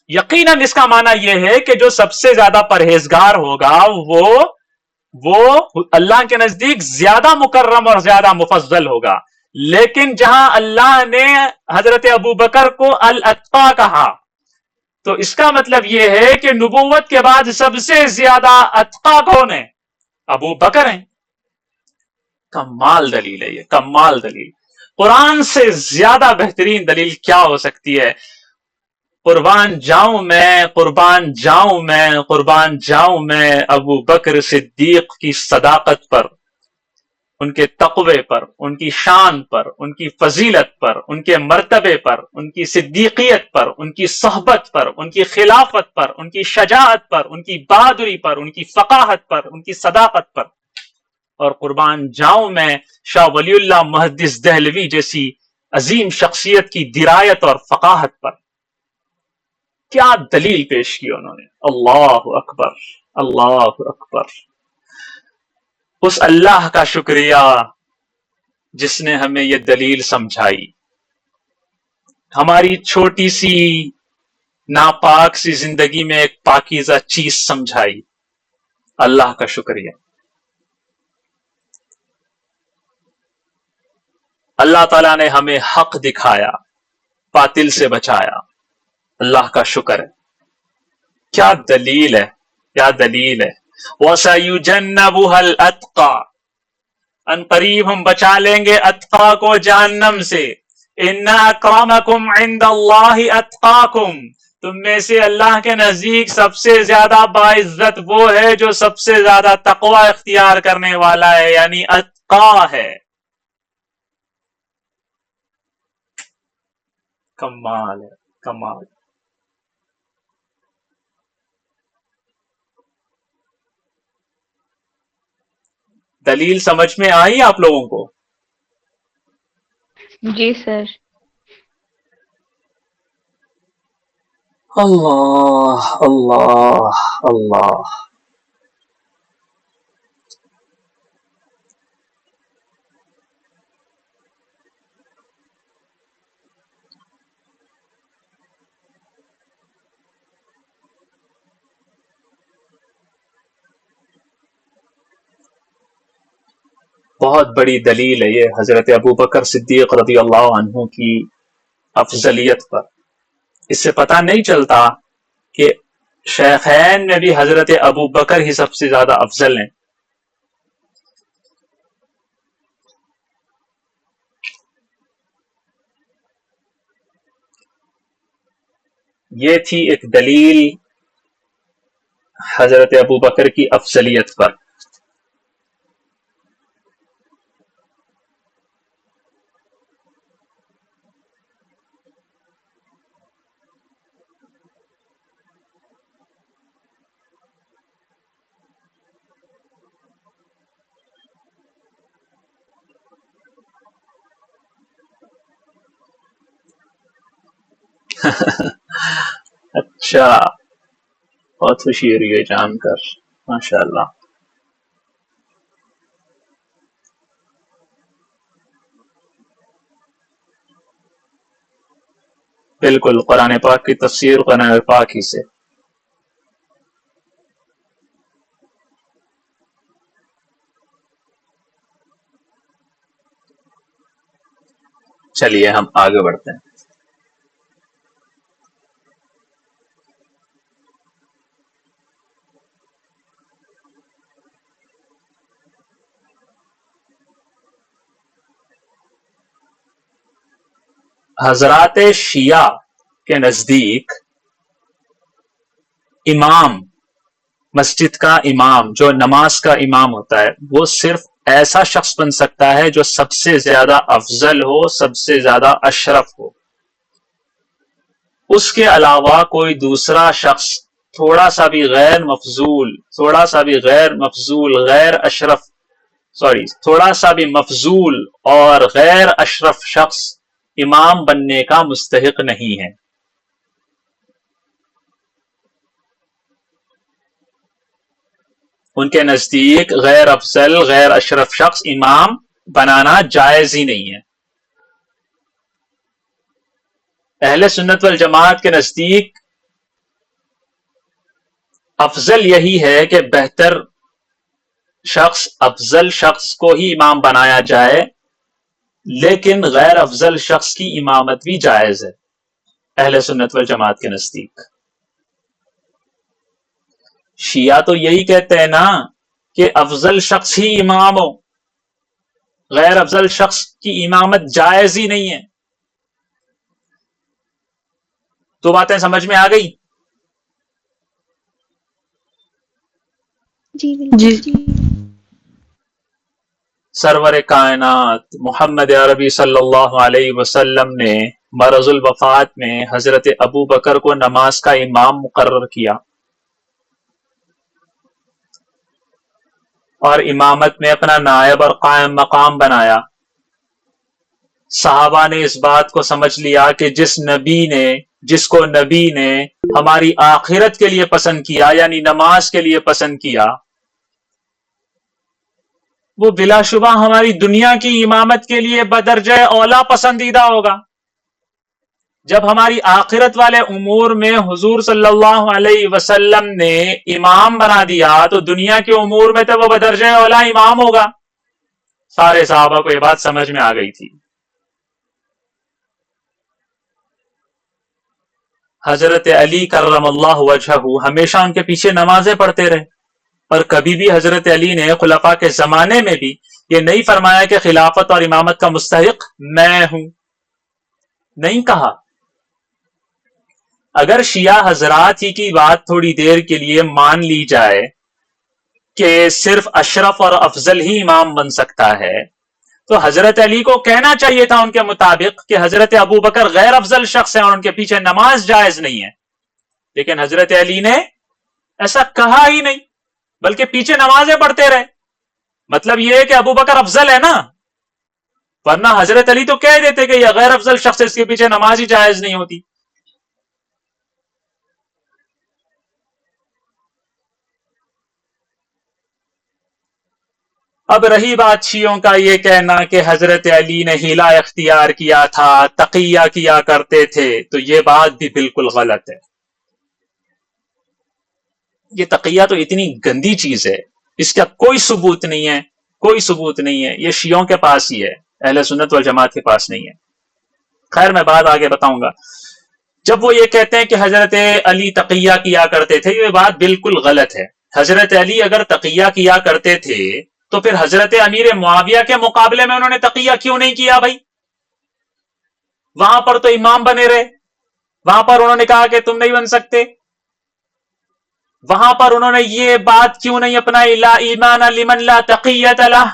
یقیناً اس کا معنی یہ ہے کہ جو سب سے زیادہ پرہیزگار ہوگا وہ اللہ کے نزدیک زیادہ مکرم اور زیادہ مفضل ہوگا. لیکن جہاں اللہ نے حضرت ابو بکر کو الاتقا کہا تو اس کا مطلب یہ ہے کہ نبوت کے بعد سب سے زیادہ اتقا کون ہے؟ ابو بکر ہیں. کمال دلیل ہے یہ، کمال دلیل. قرآن سے زیادہ بہترین دلیل کیا ہو سکتی ہے؟ قربان جاؤں میں، قربان جاؤں میں، قربان جاؤں میں ابو بکر صدیق کی صداقت پر، ان کے تقوی پر، ان کی شان پر، ان کی فضیلت پر، ان کے مرتبے پر، ان کی صدیقیت پر، ان کی صحبت پر، ان کی خلافت پر، ان کی شجاعت پر، ان کی بہادری پر، ان کی فقاہت پر، ان کی صداقت پر، اور قربان جاؤں میں شاہ ولی اللہ محدث دہلوی جیسی عظیم شخصیت کی درایت اور فقاہت پر. کیا دلیل پیش کی انہوں نے. اللہ اکبر، اللہ اکبر. اس اللہ کا شکریہ جس نے ہمیں یہ دلیل سمجھائی، ہماری چھوٹی سی ناپاک سی زندگی میں ایک پاکیزہ چیز سمجھائی. اللہ کا شکریہ. اللہ تعالیٰ نے ہمیں حق دکھایا، باطل سے بچایا. اللہ کا شکر ہے. کیا دلیل ہے، کیا دلیل ہے. وَسَيُجَنَّبُهَا الْأَتْقَى. ان قریب ہم بچا لیں گے اتقا کو جہنم سے. ان اکرمکم عند اللہ اتقاکم. تم میں سے اللہ کے نزدیک سب سے زیادہ باعزت وہ ہے جو سب سے زیادہ تقوی اختیار کرنے والا ہے، یعنی اتقا ہے. کمال ہے، کمال. دلیل سمجھ میں آئی آپ لوگوں کو؟ جی سر. اللہ اللہ اللہ. بہت بڑی دلیل ہے یہ حضرت ابو بکر صدیق رضی اللہ عنہ کی افضلیت پر. اس سے پتہ نہیں چلتا کہ شیخین میں بھی حضرت ابو بکر ہی سب سے زیادہ افضل ہیں. یہ تھی ایک دلیل حضرت ابو بکر کی افضلیت پر. اچھا، بہت خوشی ہو رہی ہے جان کر، ماشاء اللہ. بالکل، قرآن پاک کی تفسیر قرآن پاک ہی سے. چلیے ہم آگے بڑھتے ہیں. حضرات شیعہ کے نزدیک امام، مسجد کا امام جو نماز کا امام ہوتا ہے، وہ صرف ایسا شخص بن سکتا ہے جو سب سے زیادہ افضل ہو، سب سے زیادہ اشرف ہو. اس کے علاوہ کوئی دوسرا شخص تھوڑا سا بھی غیر مفضول، غیر اشرف، تھوڑا سا بھی مفضول اور غیر اشرف شخص امام بننے کا مستحق نہیں ہے. ان کے نزدیک غیر افضل، غیر اشرف شخص امام بنانا جائز ہی نہیں ہے. اہل سنت والجماعت کے نزدیک افضل یہی ہے کہ بہتر شخص، افضل شخص کو ہی امام بنایا جائے، لیکن غیر افضل شخص کی امامت بھی جائز ہے اہل سنت والجماعت کے نزدیک. شیعہ تو یہی کہتے ہیں نا کہ افضل شخص ہی امام ہو، غیر افضل شخص کی امامت جائز ہی نہیں ہے. تو باتیں سمجھ میں آ گئی؟ جی بالکل. جی. سرور کائنات محمد عربی صلی اللہ علیہ وسلم نے مرض الوفات میں حضرت ابو بکر کو نماز کا امام مقرر کیا اور امامت میں اپنا نائب اور قائم مقام بنایا. صحابہ نے اس بات کو سمجھ لیا کہ جس کو نبی نے ہماری آخرت کے لیے پسند کیا، یعنی نماز کے لیے پسند کیا، وہ بلا شبہ ہماری دنیا کی امامت کے لیے بدرجہ اولا پسندیدہ ہوگا. جب ہماری آخرت والے امور میں حضور صلی اللہ علیہ وسلم نے امام بنا دیا تو دنیا کے امور میں تو وہ بدرجہ اولا امام ہوگا. سارے صحابہ کو یہ بات سمجھ میں آ گئی تھی. حضرت علی کرم اللہ وجہہ ہمیشہ ان کے پیچھے نمازیں پڑھتے رہے، اور کبھی بھی حضرت علی نے خلفاء کے زمانے میں بھی یہ نہیں فرمایا کہ خلافت اور امامت کا مستحق میں ہوں، نہیں کہا. اگر شیعہ حضرات ہی کی بات تھوڑی دیر کے لیے مان لی جائے کہ صرف اشرف اور افضل ہی امام بن سکتا ہے، تو حضرت علی کو کہنا چاہیے تھا ان کے مطابق کہ حضرت ابو بکر غیر افضل شخص ہیں اور ان کے پیچھے نماز جائز نہیں ہے. لیکن حضرت علی نے ایسا کہا ہی نہیں، بلکہ پیچھے نمازیں پڑھتے رہے. مطلب یہ ہے کہ ابو بکر افضل ہے نا، ورنہ حضرت علی تو کہہ دیتے کہ یہ غیر افضل شخص ہے، اس کے پیچھے نماز ہی جائز نہیں ہوتی. اب رہی بات شیعوں کا یہ کہنا کہ حضرت علی نے حیلہ اختیار کیا تھا، تقیہ کیا کرتے تھے، تو یہ بات بھی بالکل غلط ہے. یہ تقیہ تو اتنی گندی چیز ہے، اس کا کوئی ثبوت نہیں ہے، کوئی ثبوت نہیں ہے، یہ شیعوں کے پاس ہی ہے، اہل سنت والجماعت کے پاس نہیں ہے۔ خیر میں بات آگے بتاؤں گا۔ جب وہ یہ کہتے ہیں کہ حضرت علی تقیہ کیا کرتے تھے، یہ بات بالکل غلط ہے۔ حضرت علی اگر تقیہ کیا کرتے تھے تو پھر حضرت امیر معاویہ کے مقابلے میں انہوں نے تقیہ کیوں نہیں کیا بھائی؟ وہاں پر تو امام بنے رہے، وہاں پر انہوں نے کہا کہ تم نہیں بن سکتے، وہاں پر انہوں نے یہ بات کیوں نہیں اپنائی، لا ایمان لمن لا تقیۃ لہ،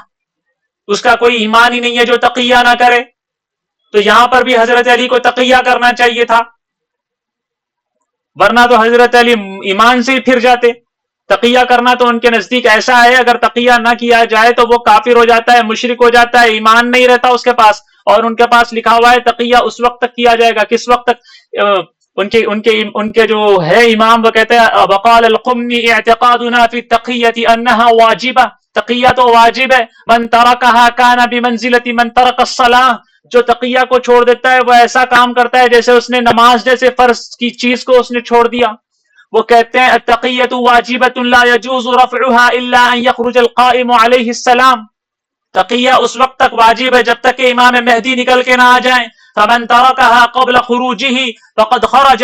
اس کا کوئی ایمان ہی نہیں ہے جو تقیہ نہ کرے۔ تو یہاں پر بھی حضرت علی کو تقیہ کرنا چاہیے تھا، ورنہ تو حضرت علی ایمان سے ہی پھر جاتے۔ تقیہ کرنا تو ان کے نزدیک ایسا ہے، اگر تقیہ نہ کیا جائے تو وہ کافر ہو جاتا ہے، مشرک ہو جاتا ہے، ایمان نہیں رہتا اس کے پاس۔ اور ان کے پاس لکھا ہوا ہے تقیہ اس وقت تک کیا جائے گا، کس وقت تک؟ ان کے جو ہے امام، وہ کہتے ہیں وقال القمنی اعتقادنا فی التقیۃ انہا واجبہ، تقیہ تو واجب ہے، من ترکہا کان بمنزلۃ من ترک الصلاۃ، جو تقیہ کو چھوڑ دیتا ہے وہ ایسا کام کرتا ہے جیسے اس نے نماز جیسے فرض کی چیز کو اس نے چھوڑ دیا۔ وہ کہتے ہیں التقیۃ واجبۃ لا يجوز رفعها الا ان يخرج القائم علیہ السلام، تقیہ اس وقت تک واجب ہے جب تک کہ امام مہدی نکل کے نہ آ جائیں، فمن ترکها قبل خروجه فقد خرج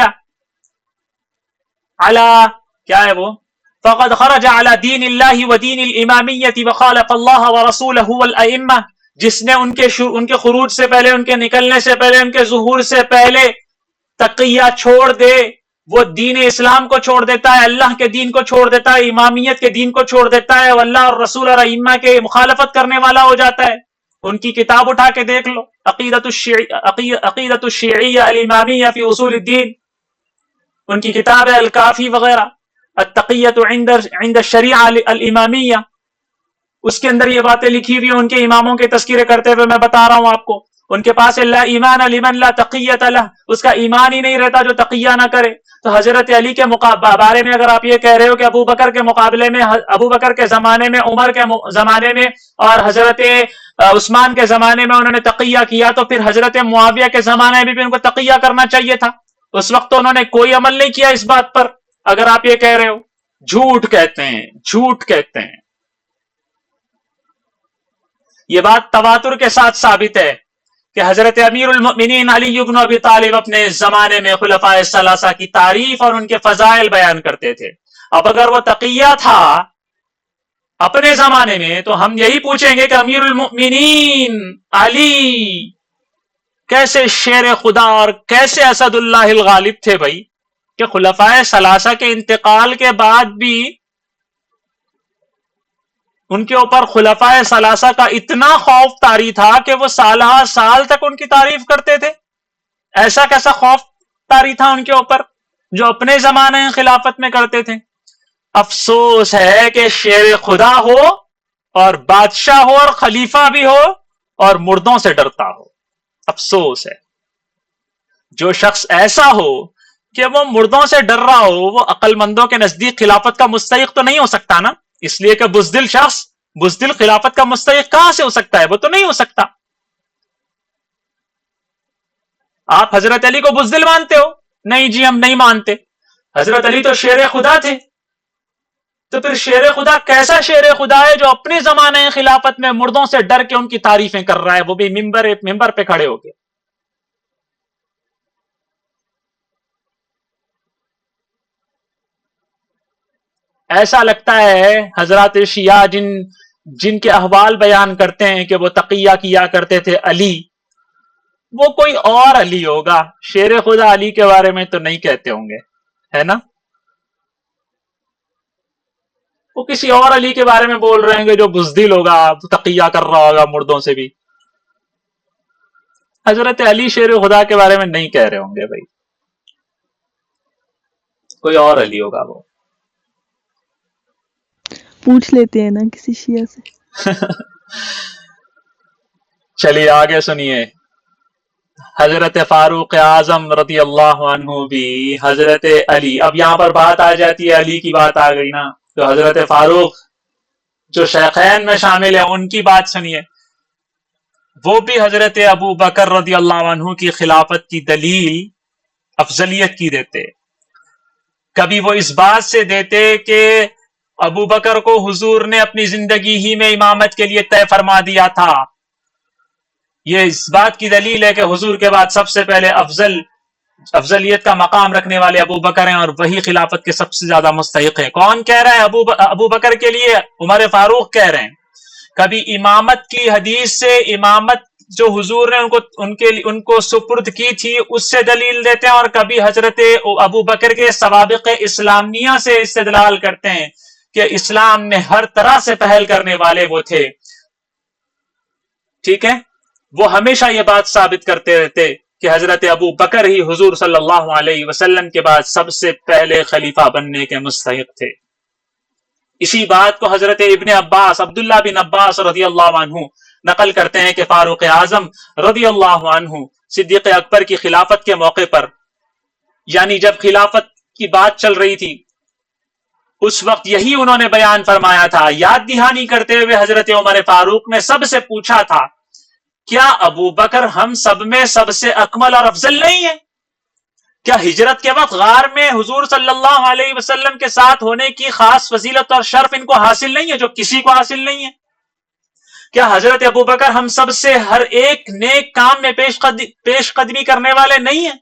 على کیا ہے وہ، فقد خرج على دین اللہ ودین الامامیۃ وخالف اللہ ورسولہ والائمہ، جس نے ان کے خروج سے پہلے، ان کے نکلنے سے پہلے، ان کے ظہور سے پہلے تقیہ چھوڑ دے، وہ دین اسلام کو چھوڑ دیتا ہے، اللہ کے دین کو چھوڑ دیتا ہے، امامیت کے دین کو چھوڑ دیتا ہے، اللہ اور رسول اور ائمہ کے مخالفت کرنے والا ہو جاتا ہے۔ ان کی کتاب اٹھا کے دیکھ لو، عقیدۃ الشیعیہ الامامیہ فی اصول الدین، ان کی کتاب ہے الکافی وغیرہ، التقیۃ عند الشریعہ الامامیہ، اس کے اندر یہ باتیں لکھی ہوئی، ان کے اماموں کے تذکرے کرتے ہوئے میں بتا رہا ہوں آپ کو۔ ان کے پاس لا ایمان لمن لا تقیۃ لہ، اس کا ایمان ہی نہیں رہتا جو تقیہ نہ کرے۔ تو حضرت علی کے بارے میں اگر آپ یہ کہہ رہے ہو کہ ابو بکر کے مقابلے میں، ابو بکر کے زمانے میں، عمر کے زمانے میں اور حضرت عثمان کے زمانے میں انہوں نے تقیہ کیا، تو پھر حضرت معاویہ کے زمانے میں بھی ان کو تقیہ کرنا چاہیے تھا۔ اس وقت تو انہوں نے کوئی عمل نہیں کیا اس بات پر، اگر آپ یہ کہہ رہے ہو۔ جھوٹ کہتے ہیں، جھوٹ کہتے ہیں۔ یہ بات تواتر کے ساتھ ثابت ہے کہ حضرت امیر المؤمنین علی بن ابی طالب اپنے زمانے میں خلفائے ثلاثہ کی تعریف اور ان کے فضائل بیان کرتے تھے۔ اب اگر وہ تقیہ تھا اپنے زمانے میں تو ہم یہی پوچھیں گے کہ امیر المؤمنین علی کیسے شیر خدا اور کیسے اسد اللہ الغالب تھے بھائی، کہ خلفائے ثلاثہ کے انتقال کے بعد بھی ان کے اوپر خلفائے ثلاثہ کا اتنا خوف طاری تھا کہ وہ سالہ سال تک ان کی تعریف کرتے تھے۔ ایسا کیسا خوف طاری تھا ان کے اوپر جو اپنے زمانے خلافت میں کرتے تھے؟ افسوس ہے کہ شیر خدا ہو اور بادشاہ ہو اور خلیفہ بھی ہو اور مردوں سے ڈرتا ہو۔ افسوس ہے جو شخص ایسا ہو کہ وہ مردوں سے ڈر رہا ہو، وہ عقل مندوں کے نزدیک خلافت کا مستحق تو نہیں ہو سکتا نا، اس لیے کہ بزدل شخص، بزدل خلافت کا مستحق کہاں سے ہو سکتا ہے؟ وہ تو نہیں ہو سکتا۔ آپ حضرت علی کو بزدل مانتے ہو؟ نہیں جی ہم نہیں مانتے، حضرت علی تو شیر خدا تھے۔ تو پھر شیر خدا کیسا شیر خدا ہے جو اپنے زمانے خلافت میں مردوں سے ڈر کے ان کی تعریفیں کر رہا ہے، وہ بھی ممبر پہ کھڑے ہو کے؟ ایسا لگتا ہے حضرات شیعہ جن کے احوال بیان کرتے ہیں کہ وہ تقیہ کیا کرتے تھے علی، وہ کوئی اور علی ہوگا، شیر خدا علی کے بارے میں تو نہیں کہتے ہوں گے، ہے نا؟ وہ کسی اور علی کے بارے میں بول رہے ہیں کہ جو بزدل ہوگا، تقیہ کر رہا ہوگا مردوں سے بھی۔ حضرت علی شیر خدا کے بارے میں نہیں کہہ رہے ہوں گے بھائی، کوئی اور علی ہوگا وہ۔ پوچھ لیتے ہیں نا کسی شیعہ سے۔ چلیے آگے سنیے، حضرت فاروق اعظم رضی اللہ عنہ بھی حضرت علی، اب یہاں پر بات آ جاتی ہے، علی کی بات آ گئی نا، تو حضرت فاروق جو شیخین میں شامل ہیں ان کی بات سنیے، وہ بھی حضرت ابو بکر رضی اللہ عنہ کی خلافت کی دلیل افضلیت کی دیتے۔ کبھی وہ اس بات سے دیتے کہ ابو بکر کو حضور نے اپنی زندگی ہی میں امامت کے لیے طے فرما دیا تھا. یہ اس بات کی دلیل ہے کہ حضور کے بعد سب سے پہلے افضلیت کا مقام رکھنے والے ابو بکر ہیں اور وہی خلافت کے سب سے زیادہ مستحق ہیں. کون کہہ رہا ہے؟ ابو بکر کے لیے عمر فاروق کہہ رہے ہیں. کبھی امامت کی حدیث سے امامت جو حضور نے ان کو سپرد کی تھی اس سے دلیل دیتے ہیں، اور کبھی حضرت ابو بکر کے سوابق اسلامیہ سے استدلال کرتے ہیں کہ اسلام میں ہر طرح سے پہل کرنے والے وہ تھے. ٹھیک ہے، وہ ہمیشہ یہ بات ثابت کرتے رہتے کہ حضرت ابو بکر ہی حضور صلی اللہ علیہ وسلم کے بعد سب سے پہلے خلیفہ بننے کے مستحق تھے. اسی بات کو حضرت ابن عباس عبداللہ بن عباس رضی اللہ عنہ نقل کرتے ہیں کہ فاروق اعظم رضی اللہ عنہ صدیق اکبر کی خلافت کے موقع پر، یعنی جب خلافت کی بات چل رہی تھی، اس وقت یہی انہوں نے بیان فرمایا تھا. یاد دہانی کرتے ہوئے حضرت عمر فاروق نے سب سے پوچھا تھا، کیا ابو بکر ہم سب میں سب سے اکمل اور افضل نہیں ہے؟ کیا ہجرت کے وقت غار میں حضور صلی اللہ علیہ وسلم کے ساتھ ہونے کی خاص فضیلت اور شرف ان کو حاصل نہیں ہے جو کسی کو حاصل نہیں ہے؟ کیا حضرت ابو بکر ہم سب سے ہر ایک نیک کام میں پیش قدمی کرنے والے نہیں ہیں؟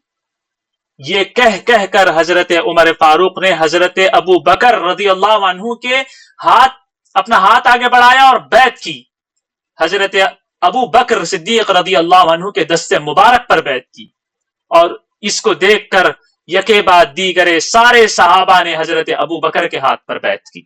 یہ کہہ کر حضرت عمر فاروق نے حضرت ابو بکر رضی اللہ عنہ کے اپنا ہاتھ آگے بڑھایا اور بیعت کی. حضرت ابو بکر صدیق رضی اللہ عنہ کے دستے مبارک پر بیعت کی، اور اس کو دیکھ کر یکے بعد دیگرے سارے صحابہ نے حضرت ابو بکر کے ہاتھ پر بیعت کی.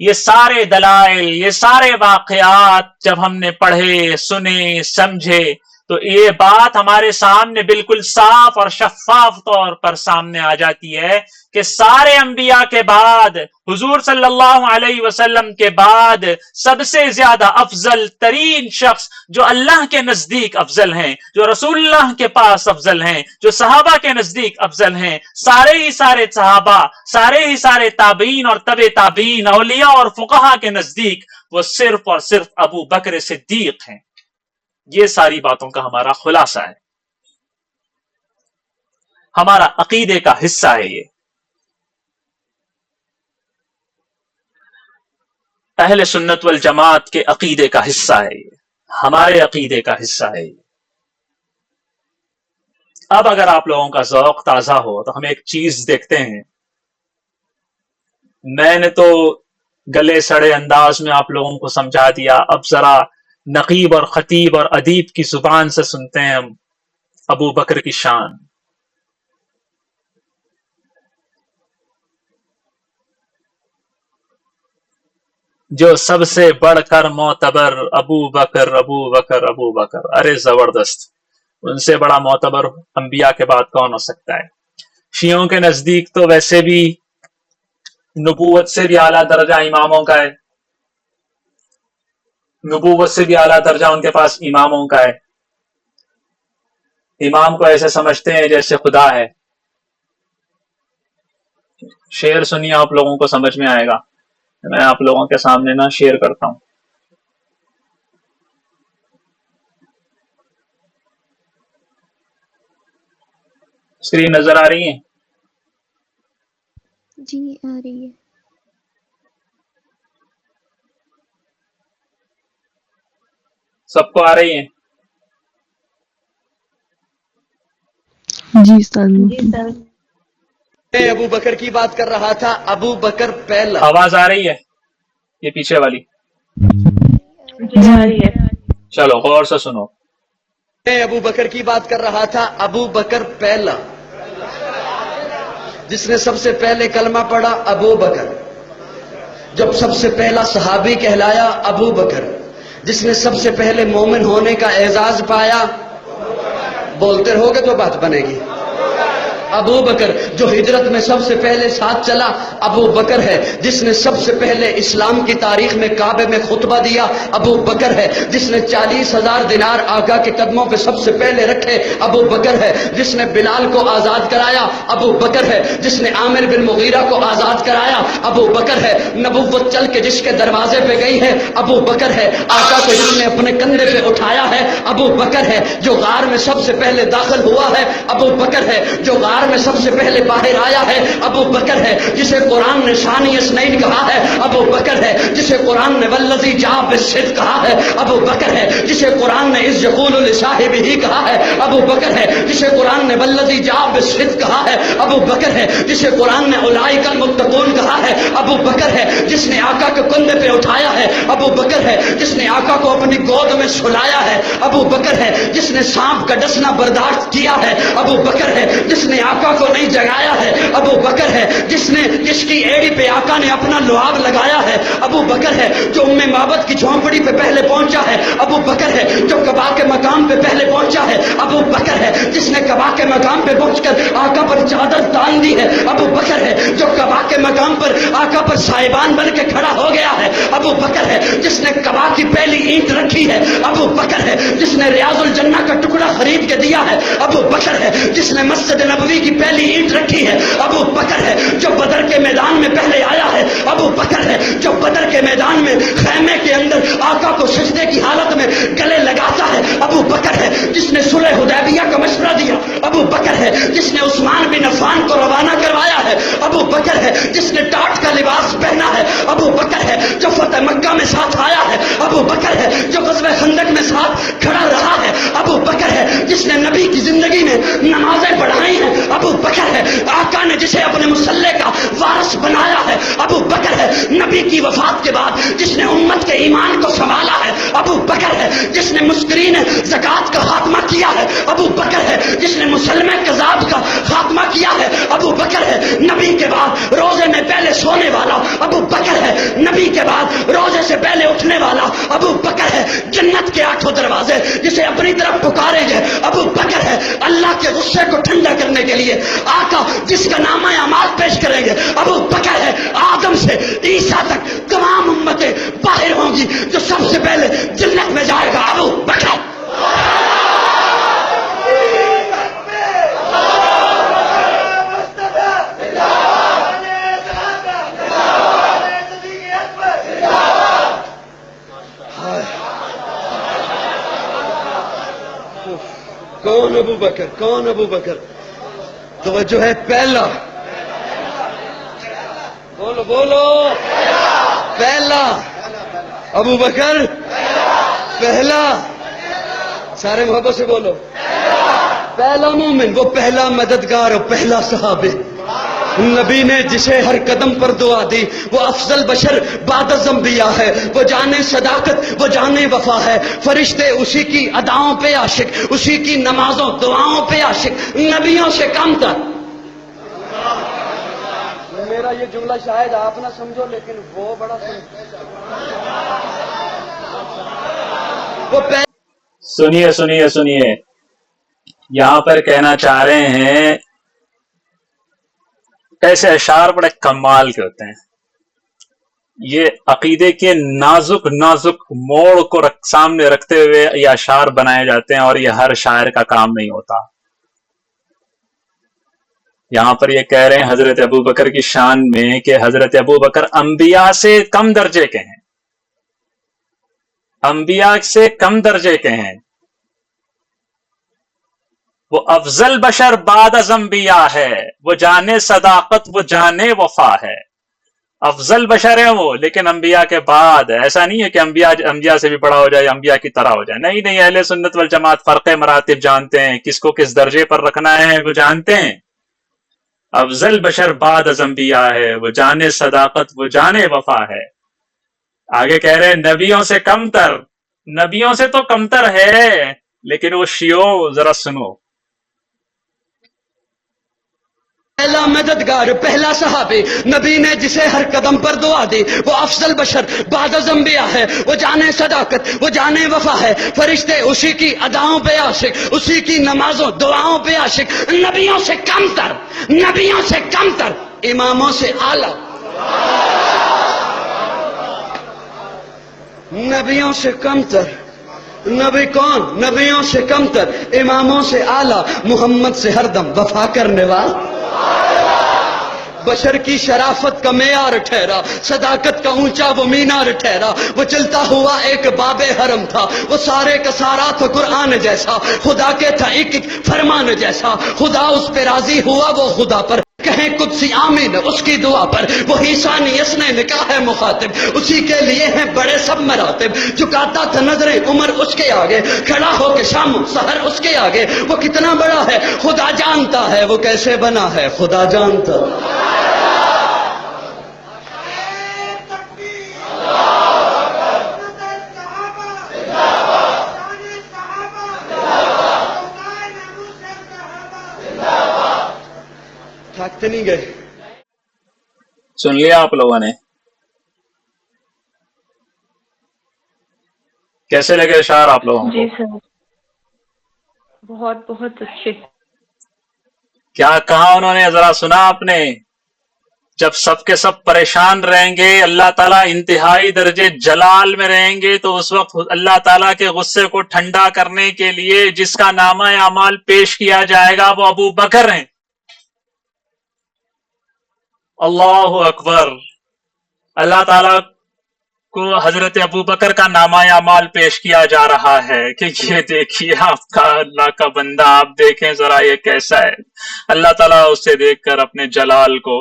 یہ سارے دلائل، یہ سارے واقعات جب ہم نے پڑھے، سنے، سمجھے تو یہ بات ہمارے سامنے بالکل صاف اور شفاف طور پر سامنے آ جاتی ہے کہ سارے انبیاء کے بعد، حضور صلی اللہ علیہ وسلم کے بعد سب سے زیادہ افضل ترین شخص جو اللہ کے نزدیک افضل ہیں، جو رسول اللہ کے پاس افضل ہیں، جو صحابہ کے نزدیک افضل ہیں، سارے ہی سارے صحابہ، سارے ہی سارے تابعین اور تبع تابعین، اولیاء اور فقہا کے نزدیک وہ صرف اور صرف ابو بکر صدیق ہیں. یہ ساری باتوں کا ہمارا خلاصہ ہے، ہمارا عقیدے کا حصہ ہے. یہ اہل سنت والجماعت کے عقیدے کا حصہ ہے، یہ ہمارے عقیدے کا حصہ ہے. اب اگر آپ لوگوں کا ذوق تازہ ہو تو ہم ایک چیز دیکھتے ہیں. میں نے تو گلے سڑے انداز میں آپ لوگوں کو سمجھا دیا، اب ذرا نقیب اور خطیب اور ادیب کی زبان سے سنتے ہیں ابو بکر کی شان. جو سب سے بڑھ کر معتبر ابو بکر ابو بکر ابو بکر، ارے زبردست، ان سے بڑا معتبر انبیاء کے بعد کون ہو سکتا ہے؟ شیعوں کے نزدیک تو ویسے بھی نبوت سے بھی اعلیٰ درجہ اماموں کا ہے، نبوت سے بھی اعلیٰ درجہ ان کے پاس اماموں کا ہے. امام کو ایسے سمجھتے ہیں جیسے خدا ہے. شعر سنیے، آپ لوگوں کو سمجھ میں آئے گا. میں آپ لوگوں کے سامنے نا شیئر کرتا ہوں. اسکرین نظر آ رہی ہے؟ جی آ رہی ہے. سب کو آ رہی ہے؟ جی استاد. میں ابو بکر کی بات کر رہا تھا. ابو بکر پہلا. آواز آ رہی ہے؟ یہ پیچھے والی جی آ رہی ہے. چلو غور سے سنو. میں ابو بکر کی بات کر رہا تھا. ابو بکر پہلا، جس نے سب سے پہلے کلمہ پڑھا ابو بکر. جب سب سے پہلا صحابی کہلایا ابو بکر. جس نے سب سے پہلے مومن ہونے کا اعزاز پایا. بولتے رہو گے تو بات بنے گی. ابو بکر جو ہجرت میں سب سے پہلے ساتھ چلا ابو بکر ہے. جس نے سب سے پہلے اسلام کی تاریخ میں کعبے میں خطبہ دیا ابو بکر ہے. جس نے 40,000 دینار آقا کے قدموں پہ سب سے پہلے رکھے ابو بکر ہے. جس نے بلال کو آزاد کرایا ابو بکر ہے. جس نے عامر بن مغیرہ کو آزاد کرایا ابو بکر ہے. نبوت چل کے جس کے دروازے پہ گئی ہے ابو بکر ہے. آقا کو جس نے اپنے کندھے پہ اٹھایا ہے ابو بکر ہے. جو غار میں سب سے پہلے داخل ہوا ہے ابو بکر ہے. جو غار انصار میں سب سے پہلے باہر آیا ہے ابو بکر ہے، جسے قرآن نے ثانی اثنین کہا ہے ابو بکر ہے، جسے قرآن نے والذی جاء بالصدق کہا ہے ابو بکر ہے، جسے قرآن نے اذ یقول لصاحبہ کہا ہے ابو بکر ہے، جسے قرآن نے والذی جاء بالصدق کہا ہے ابو بکر ہے، جسے قرآن نے اولئک المتقون کہا ہے ابو بکر ہے، جس نے آقا کے کندھے پہ اٹھایا ہے ابو بکر ہے، جس نے آقا کو اپنی گود میں سلایا ہے ابو بکر ہے، جس نے سانپ کا ڈسنا برداشت کیا ہے ابو بکر ہے، جس نے آقا کو نہیں جگایا ہے ابو بکر ہے، جس کی ایڑی پہ آقا نے اپنا لعاب لگایا ہے ابو بکر ہے، جو ام معبد کی جھونپڑی پہ پہلے پہنچا ہے ابو بکر ہے، جو کعبہ کے مقام پہ پہلے پہنچا ہے ابو بکر ہے، جس نے کعبہ کے مقام پہ پہنچ کر آقا پر چادر تان دی ہے ابو بکر ہے، جو کعبہ کے مقام پر آقا پر سائبان بن کے کھڑا ہو گیا ہے ابو بکر ہے، جس نے کعبہ کی پہلی اینٹ رکھی ہے ابو بکر ہے، جس نے ریاض الجنہ کا ٹکڑا خرید کے دیا ہے ابو بکر ہے، جس نے مسجد نبوی کی پہلی اینٹ رکھی ہے ابو بکر ہے، جو بدر کے میدان میں پہلے آیا ہے ابو بکر ہے، جو بدر کے میدان میں خیمے کے اندر آقا کو سجدے کی حالت میں گلے لگاتا ہے ابو بکر ہے، جس نے صلح حدیبیہ کا مشورہ دیا ابو بکر ہے، جس نے عثمان بن عفان کو روانہ کروایا ہے ابو بکر ہے، جس نے ٹاٹ کا لباس پہنا ہے ابو بکر ہے، جو فتح مکہ میں ساتھ آیا ہے ابو بکر ہے، جو غزوہ خندق میں ساتھ کھڑا رہا ہے ابو بکر ہے، جس نے نبی کی زندگی میں نمازیں پڑھائی ہیں ابو بکر ہے، آقا نے جسے اپنے مصلے کا وارث بنایا ہے ابو بکر ہے، نبی کی وفات کے بعد جس نے امت کے ایمان کو سنبھالا ہے ابو بکر ہے، جس نے مسکرین زکوٰۃ کا خاتمہ کیا ہے ابو بکر ہے، جس نے مسلمہ کذاب کا خاتمہ کیا ہے ابو بکر ہے، نبی کے بعد روزے میں پہلے سونے والا ابو بکر ہے، نبی کے بعد روزے سے پہلے اٹھنے والا ابو بکر ہے، جنت کے 8 دروازے جسے اپنی طرف پکاریں گے ابو بکر ہے، اللہ کے غصے کو ٹھنڈا کرنے کے لیے آقا جس کا نامہ اعمال پیش کریں گے ابو بکر ہے، آدم سے عیسیٰ تک تمام امتیں باہر ہوں گی، جو سب سے پہلے جنت میں جائے گا ابو بکر۔ کون ابو بکر؟ کون ابو بکر؟ توجہ ہے، پہلا، بولو بولو، پہلا ابو بکر، پہلا، سارے محبت سے بولو، پہلا مومن، وہ پہلا مددگار اور پہلا صحابی، نبی نے جسے ہر قدم پر دعا دی، وہ افضل بشر بعد از انبیاء ہے، وہ جانے صداقت، وہ جانے وفا ہے، فرشتے اسی کی اداؤں پہ عاشق، اسی کی نمازوں دعاؤں پہ عاشق، نبیوں سے کم تر۔ میرا یہ جملہ شاید آپ نہ سمجھو لیکن وہ بڑا سنیے، یہاں پر کہنا چاہ رہے ہیں ایسے اشعار بڑے کمال کے ہوتے ہیں، یہ عقیدے کے نازک موڑ کو سامنے رکھتے ہوئے یہ اشعار بنائے جاتے ہیں، اور یہ ہر شاعر کا کام نہیں ہوتا۔ یہاں پر یہ کہہ رہے ہیں حضرت ابو بکر کی شان میں کہ حضرت ابو بکر انبیاء سے کم درجے کے ہیں، انبیاء سے کم درجے کے ہیں، وہ افضل بشر بعد از انبیاء ہے، وہ جانے صداقت، وہ جانے وفا ہے، افضل بشر ہے وہ، لیکن انبیاء کے بعد ہے۔ ایسا نہیں ہے کہ انبیاء سے بھی بڑا ہو جائے، انبیاء کی طرح ہو جائے، نہیں، اہل سنت والجماعت فرق مراتب جانتے ہیں، کس کو کس درجے پر رکھنا ہے وہ جانتے ہیں۔ افضل بشر بعد از انبیاء ہے، وہ جانے صداقت، وہ جانے وفا ہے۔ آگے کہہ رہے ہیں نبیوں سے کمتر، نبیوں سے تو کمتر ہے، لیکن وہ شیعو ذرا سنو، پہلا مددگار، پہلا صحابی، نبی نے جسے ہر قدم پر دعا دی، وہ افضل بشر بعد از انبیاء ہے، وہ جانے صداقت، وہ جانے وفا ہے، فرشتے اسی کی اداؤں پہ عاشق، اسی کی نمازوں دعاؤں پہ عاشق، نبیوں سے کمتر، نبیوں سے کمتر، اماموں سے اعلیٰ، نبیوں سے کمتر۔ نبی کون؟ نبیوں سے کمتر، اماموں سے اعلیٰ، محمد سے ہر دم وفا کرنے والا، بشر کی شرافت کا معیار ٹھہرا، صداقت کا اونچا وہ مینار ٹھہرا، وہ چلتا ہوا ایک باب حرم تھا، وہ سارے کا سارا تھا قرآن جیسا، خدا کے تھا ایک ایک فرمان جیسا، خدا اس پہ راضی ہوا وہ خدا پر، کہیں قدسی آمین اس کی دعا پر، وہی ثانی اس نے نکاح ہے مخاطب، اسی کے لیے ہیں بڑے سب مراتب، جھکاتا تھا نظریں عمر اس کے آگے، کھڑا ہو کے شام سحر اس کے آگے، وہ کتنا بڑا ہے خدا جانتا ہے، وہ کیسے بنا ہے خدا جانتا ہے۔ تھکتے نہیں گئے؟ سن لیا آپ لوگوں نے؟ کیسے لگے اشعار آپ لوگوں جی کو؟ سر، بہت بہت اچھے۔ کیا کہا انہوں نے، ذرا سنا آپ نے؟ جب سب کے سب پریشان رہیں گے، اللہ تعالیٰ انتہائی درجے جلال میں رہیں گے، تو اس وقت اللہ تعالیٰ کے غصے کو ٹھنڈا کرنے کے لیے جس کا نامہ اعمال پیش کیا جائے گا وہ ابو بکر ہیں۔ اللہ اکبر! اللہ تعالیٰ کو حضرت ابو بکر کا نامہ اعمال پیش کیا جا رہا ہے کہ یہ دیکھیے آپ کا اللہ کا بندہ، آپ دیکھیں ذرا یہ کیسا ہے۔ اللہ تعالیٰ اسے دیکھ کر اپنے جلال کو،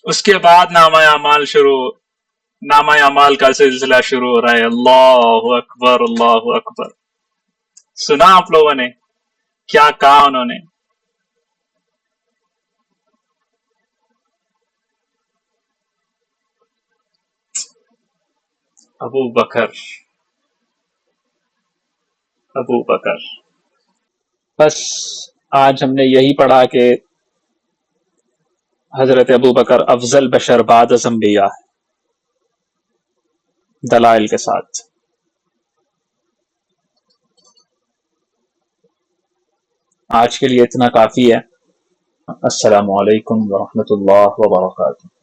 اس کے بعد نامہ اعمال کا سلسلہ شروع ہو رہا ہے۔ اللہ اکبر، اللہ اکبر! سنا آپ لوگوں نے کیا کہا انہوں نے؟ ابو بکر، ابو بکر! بس آج ہم نے یہی پڑھا کہ حضرت ابو بکر افضل بشر بعد از انبیاء، دلائل کے ساتھ۔ آج کے لیے اتنا کافی ہے۔ السلام علیکم ورحمۃ اللہ وبرکاتہ۔